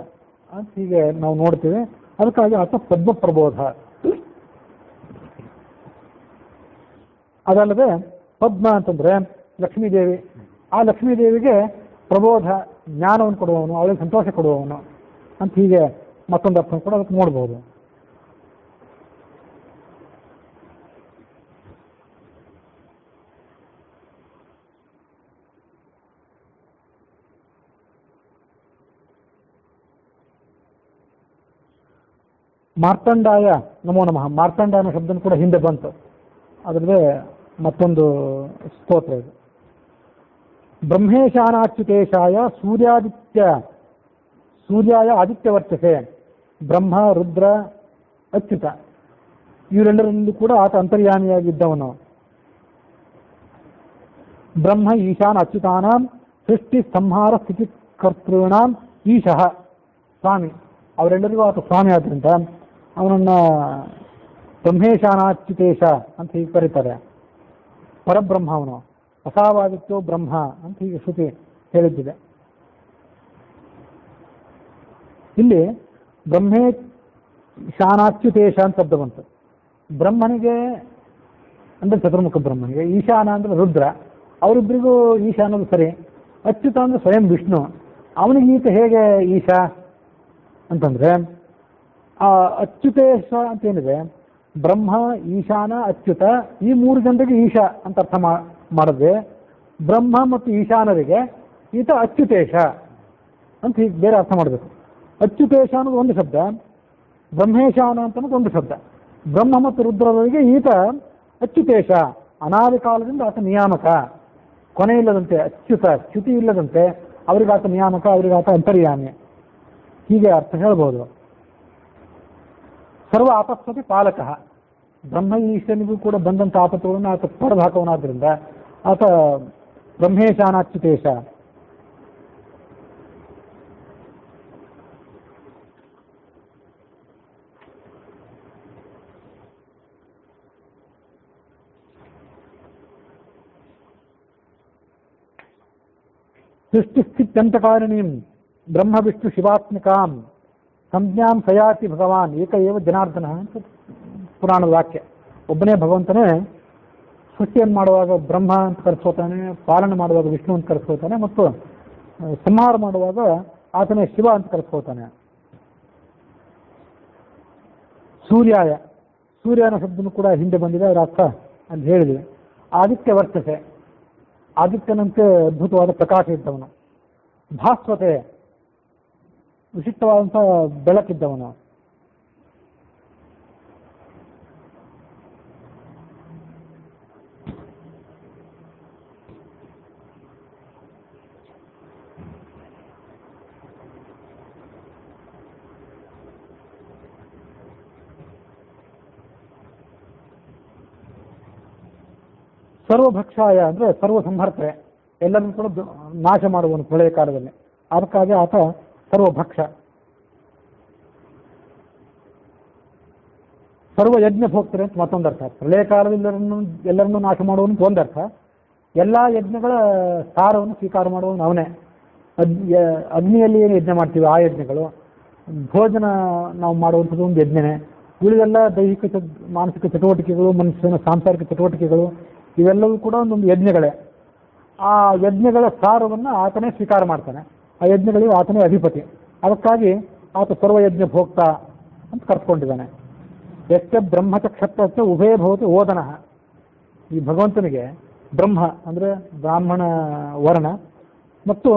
ಅಂತ ಹೀಗೆ ನಾವು ನೋಡ್ತೀವಿ. ಅದಕ್ಕಾಗಿ ಆತ ಪದ್ಮ ಪ್ರಬೋಧ. ಅದಲ್ಲದೆ ಪದ್ಮ ಅಂತಂದ್ರೆ ಲಕ್ಷ್ಮೀದೇವಿ. ಆ ಲಕ್ಷ್ಮೀದೇವಿಗೆ ಪ್ರಬೋಧ, ಜ್ಞಾನವನ್ನು ಕೊಡುವವನು, ಅವಳಿಗೆ ಸಂತೋಷ ಕೊಡುವವನು ಅಂತ ಹೀಗೆ ಮತ್ತೊಂದು ಅರ್ಥ ಕೂಡ ಅದಕ್ಕೆ ನೋಡ್ಬೋದು. ಮಾರ್ತಾಂಡಾಯ ನಮೋ ನಮಃ. ಮಾರ್ತಾಂಡ ಅನ್ನೋ ಶಬ್ದ ಕೂಡ ಹಿಂದೆ ಬಂತು. ಅದರಲ್ಲೇ ಮತ್ತೊಂದು ಸ್ತೋತ್ರ ಇದು. ಬ್ರಹ್ಮೇಶಾನಾಚ್ಯುತೇಶಾಯ ಸೂರ್ಯಾಯ ಆದಿತ್ಯವರ್ಚಸೆ. ಬ್ರಹ್ಮ, ರುದ್ರ, ಅಚ್ಯುತ ಇವರೆಲ್ಲರಲ್ಲೂ ಕೂಡ ಆತ ಅಂತರ್ಯಾಮಿಯಾಗಿದ್ದವನು. ಬ್ರಹ್ಮ ಈಶಾನ ಅಚ್ಯುತಾನಾಂ ಸೃಷ್ಟಿ ಸಂಹಾರ ಸ್ಥಿತಿ ಕರ್ತೃಣಾಂ ಈಶಃ ಸ್ವಾಮಿ. ಅವರೆಲ್ಲರಿಗೂ ಆತ ಸ್ವಾಮಿ ಆದ್ರಿಂದ ಅವನನ್ನ ಬ್ರಹ್ಮೇಶಾನಾಚ್ಯುತೇಶ ಅಂತ ಹೀಗೆ ಕರೀತಾರೆ. ಪರಬ್ರಹ್ಮ ಅವನು, ಅಸಾವಾದಿತ್ಯೋ ಬ್ರಹ್ಮ ಅಂತ ಹೀಗೆ ಶ್ರುತಿ ಹೇಳಿದ್ದಿದೆ. ಇಲ್ಲಿ ಬ್ರಹ್ಮೇಶಾನಾಚ್ಯುತೇಶ ಅಂತ ಶಬ್ದ ಬಂತು. ಬ್ರಹ್ಮನಿಗೆ ಅಂದ್ರೆ ಚತುರ್ಮುಖ ಬ್ರಹ್ಮನಿಗೆ, ಈಶಾನ ಅಂದ್ರೆ ರುದ್ರ, ಅವರಿಬ್ಬರಿಗೂ ಈಶ ಅನ್ನೋದು ಸರಿ. ಅಚ್ಯುತ ಅಂದ್ರೆ ಸ್ವಯಂ ವಿಷ್ಣು, ಅವನಿಗೆ ಈತ ಹೇಗೆ ಈಶಾ ಅಂತಂದ್ರೆ ಆ ಅಚ್ಯುತೇಶ ಅಂತ ಏನಿದೆ, ಬ್ರಹ್ಮ, ಈಶಾನ, ಅಚ್ಯುತ ಈ 3 ಜನರಿಗೆ ಈಶಾ ಅಂತ ಅರ್ಥ ಮಾಡಿದ್ರೆ, ಬ್ರಹ್ಮ ಮತ್ತು ಈಶಾನರಿಗೆ ಈತ ಅಚ್ಯುತೇಶ ಅಂತ ಹೀಗೆ ಬೇರೆ ಅರ್ಥ ಮಾಡಬೇಕು. ಅಚ್ಯುತೇಶ ಅನ್ನೋದು ಒಂದು ಶಬ್ದ, ಬ್ರಹ್ಮೇಶಾನ ಅಂತ ಒಂದು ಶಬ್ದ. ಬ್ರಹ್ಮ ಮತ್ತು ರುದ್ರರಿಗೆ ಈತ ಅಚ್ಯುತೇಶ, ಅನಾದಿ ಕಾಲದಿಂದ ಆತ ನಿಯಾಮಕ, ಕೊನೆ ಇಲ್ಲದಂತೆ, ಅಚ್ಯುತ ಚ್ಯುತಿ ಇಲ್ಲದಂತೆ ಅವರಿಗಾತ ನಿಯಾಮಕ, ಅವರಿಗಾತ ಅಂತರ್ಯಾಮಿ, ಹೀಗೆ ಅರ್ಥ ಹೇಳ್ಬೋದು. ಸರ್ವ ಆಪತ್ಸತಿ ಪಾಲಕ, ಬ್ರಹ್ಮ ಈಶ್ವರನಿಗೂ ಕೂಡ ಬಂದಂಥ ಆಪತ್ತುಗಳನ್ನು ಆತ ತೊಡೆದು ಹಾಕೋನಾದ್ರಿಂದ ಆತ ಬ್ರಹ್ಮೇಶಾನಾಚ್ಯುತೇಶ. ಸೃಷ್ಟಿಸ್ಥಿತ್ಯಂತಕಾರಿಣೀಂ ಬ್ರಹ್ಮ ವಿಷ್ಣು ಶಿವಾತ್ಮಿಕಾಂ ಸಂಜ್ಞಾಂ ಸಯಾತಿ ಭಗವಾನ್ ಏಕ ಏವ ಜನಾರ್ದನ ಅಂತ ಪುರಾಣದ ವಾಕ್ಯ. ಒಬ್ಬನೇ ಭಗವಂತನೇ ಸೃಷ್ಟಿಯನ್ನು ಮಾಡುವಾಗ ಬ್ರಹ್ಮ ಅಂತ ಕರೆಸ್ಕೋತಾನೆ, ಪಾಲನೆ ಮಾಡುವಾಗ ವಿಷ್ಣು ಅಂತ ಕರೆಸ್ಕೋತಾನೆ, ಮತ್ತು ಸಂಹಾರ ಮಾಡುವಾಗ ಆತನೇ ಶಿವ ಅಂತ ಕರೆಸ್ಕೋತಾನೆ. ಸೂರ್ಯಾಯ, ಸೂರ್ಯನ ಶಬ್ದನು ಕೂಡ ಹಿಂದೆ ಬಂದಿದೆ, ಅದರ ಅರ್ಥ ಅಂತ ಹೇಳಿದ್ವಿ. ಆದಿತ್ಯ ವರ್ತಸೆ, ಆದಿತ್ಯನಂತೆ ಅದ್ಭುತವಾದ ಪ್ರಕಾಶ ಇದ್ದವನು. ಭಾಸ್ವತೆ, ವಿಶಿಷ್ಟವಾದಂಥ ಬೆಳಕಿದ್ದವನು. ಸರ್ವಭಕ್ಷಾಯ ಅಂದರೆ ಸರ್ವ ಸಂಹರ್ತೆ, ಎಲ್ಲರನ್ನು ಕೂಡ ನಾಶ ಮಾಡುವನು ಪ್ರಳಯ ಕಾಲದಲ್ಲಿ. ಅದಕ್ಕಾಗಿ ಆತ ಸರ್ವಭಕ್ಷ. ಸರ್ವಯಜ್ಞ ಭೋಕ್ತರೆ ಅಂತ ಮತ್ತೊಂದು ಅರ್ಥ. ಪ್ರಳಯ ಕಾಲದಲ್ಲಿ ಎಲ್ಲರನ್ನೂ ನಾಶ ಮಾಡುವನು ಒಂದರ್ಥ, ಎಲ್ಲ ಯಜ್ಞಗಳ ಸಾರವನ್ನು ಸ್ವೀಕಾರ ಮಾಡುವನು ಅವನೇ. ಅಗ್ನಿಯಲ್ಲಿ ಏನು ಯಜ್ಞ ಮಾಡ್ತೀವಿ ಆ ಯಜ್ಞಗಳು, ಭೋಜನ ನಾವು ಮಾಡುವಂಥದ್ದು ಒಂದು ಯಜ್ಞನೇ. ಉಳಿದೆಲ್ಲ ದೈಹಿಕ ಮಾನಸಿಕ ಚಟುವಟಿಕೆಗಳು, ಮನುಷ್ಯನ ಸಾಂಸಾರಿಕ ಚಟುವಟಿಕೆಗಳು, ಇವೆಲ್ಲವೂ ಕೂಡ ಒಂದೊಂದು ಯಜ್ಞಗಳೇ. ಆ ಯಜ್ಞಗಳ ಸಾರವನ್ನು ಆತನೇ ಸ್ವೀಕಾರ ಮಾಡ್ತಾನೆ, ಆ ಯಜ್ಞಗಳಿಗೆ ಆತನೇ ಅಧಿಪತಿ. ಅದಕ್ಕಾಗಿ ಆತ ಸರ್ವಯಜ್ಞ ಭೋಕ್ತ ಅಂತ ಕರ್ಕೊಂಡಿದ್ದಾನೆ. ಎಷ್ಟ ಬ್ರಹ್ಮಚ ಕ್ಷತ್ರಕ್ಕೆ ಉಭಯ ಭವತಿ ಓದನ. ಈ ಭಗವಂತನಿಗೆ ಬ್ರಹ್ಮ ಅಂದರೆ ಬ್ರಾಹ್ಮಣ ವರ್ಣ ಮತ್ತು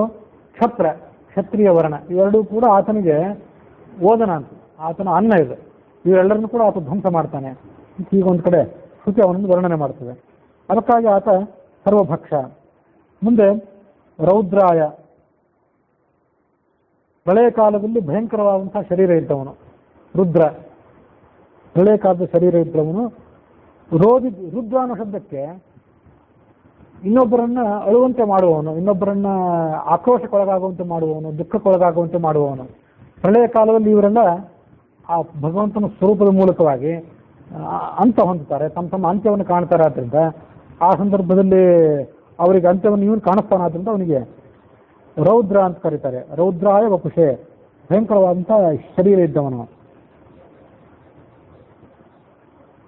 ಕ್ಷತ್ರ ಕ್ಷತ್ರಿಯ ವರ್ಣ ಇವೆರಡೂ ಕೂಡ ಆತನಿಗೆ ಓದನ ಅಂತ, ಆತನ ಅನ್ನ ಇದೆ. ಇವೆಲ್ಲರನ್ನು ಕೂಡ ಆತ ಧ್ವಂಸ ಮಾಡ್ತಾನೆ. ಈಗ ಒಂದು ಕಡೆ ಶ್ರುತಿ ಅವನನ್ನು ವರ್ಣನೆ ಮಾಡ್ತದೆ. ಅದಕ್ಕಾಗಿ ಆತ ಸರ್ವಭಕ್ಷ. ಮುಂದೆ ರೌದ್ರಾಯ, ಪ್ರಳಯ ಕಾಲದಲ್ಲಿ ಭಯಂಕರವಾದಂತಹ ಶರೀರ ಇದ್ದವನು ರುದ್ರ. ಪ್ರಳಯ ಕಾಲದ ಶರೀರ ಇದ್ದವನು ರುದ್ರ ಅನ್ನೋ ಶಬ್ದಕ್ಕೆ ಇನ್ನೊಬ್ಬರನ್ನ ಅಳುವಂತೆ ಮಾಡುವವನು, ಇನ್ನೊಬ್ಬರನ್ನ ಆಕ್ರೋಶಕ್ಕೊಳಗಾಗುವಂತೆ ಮಾಡುವವನು, ದುಃಖಕ್ಕೊಳಗಾಗುವಂತೆ ಮಾಡುವವನು. ಪ್ರಳಯ ಕಾಲದಲ್ಲಿ ಇವರೆಲ್ಲ ಆ ಭಗವಂತನ ಸ್ವರೂಪದ ಮೂಲಕವಾಗಿ ಅಂತ್ಯ ಹೊಂದುತ್ತಾರೆ, ತಮ್ಮ ತಮ್ಮ ಅಂತ್ಯವನ್ನು ಕಾಣ್ತಾರೆ. ಆದ್ದರಿಂದ ಆ ಸಂದರ್ಭದಲ್ಲಿ ಅವರಿಗೆ ಅಂತ್ಯವನ್ನು ಇವನು ಕಾಣಿಸ್ತಾನಾದ್ರಿಂದ ಅವನಿಗೆ ರೌದ್ರ ಅಂತ ಕರೀತಾರೆ. ರೌದ್ರಾಯ ವಪುಷೆ, ಭಯಂಕರವಾದಂಥ ಶರೀರ ಇದ್ದವನು.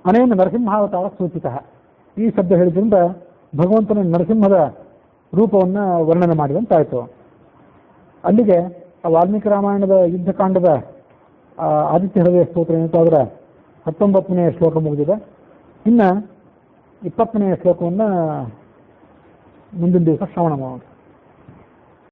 ಅನೇನ ನರಸಿಂಹಾವತಾರ ಸೂಚಿತ. ಈ ಶಬ್ದ ಹೇಳಿದ್ರಿಂದ ಭಗವಂತನ ನರಸಿಂಹದ ರೂಪವನ್ನು ವರ್ಣನೆ ಮಾಡಿದಂತಾಯಿತು. ಅಲ್ಲಿಗೆ ಆ ವಾಲ್ಮೀಕಿ ರಾಮಾಯಣದ ಯುದ್ಧಕಾಂಡದ ಆದಿತ್ಯ ಹೃದಯ ಸ್ತೋತ್ರ ಏನಿತ್ತು ಅದರ 19ನೇ ಶ್ಲೋಕ ಮುಗಿದಿದೆ. ಇನ್ನು 20ನೇ ಶ್ಲೋಕವನ್ನು ಮುಂದಿನ ದಿವಸ ಶ್ರವಣ ಮಾಡೋಣ.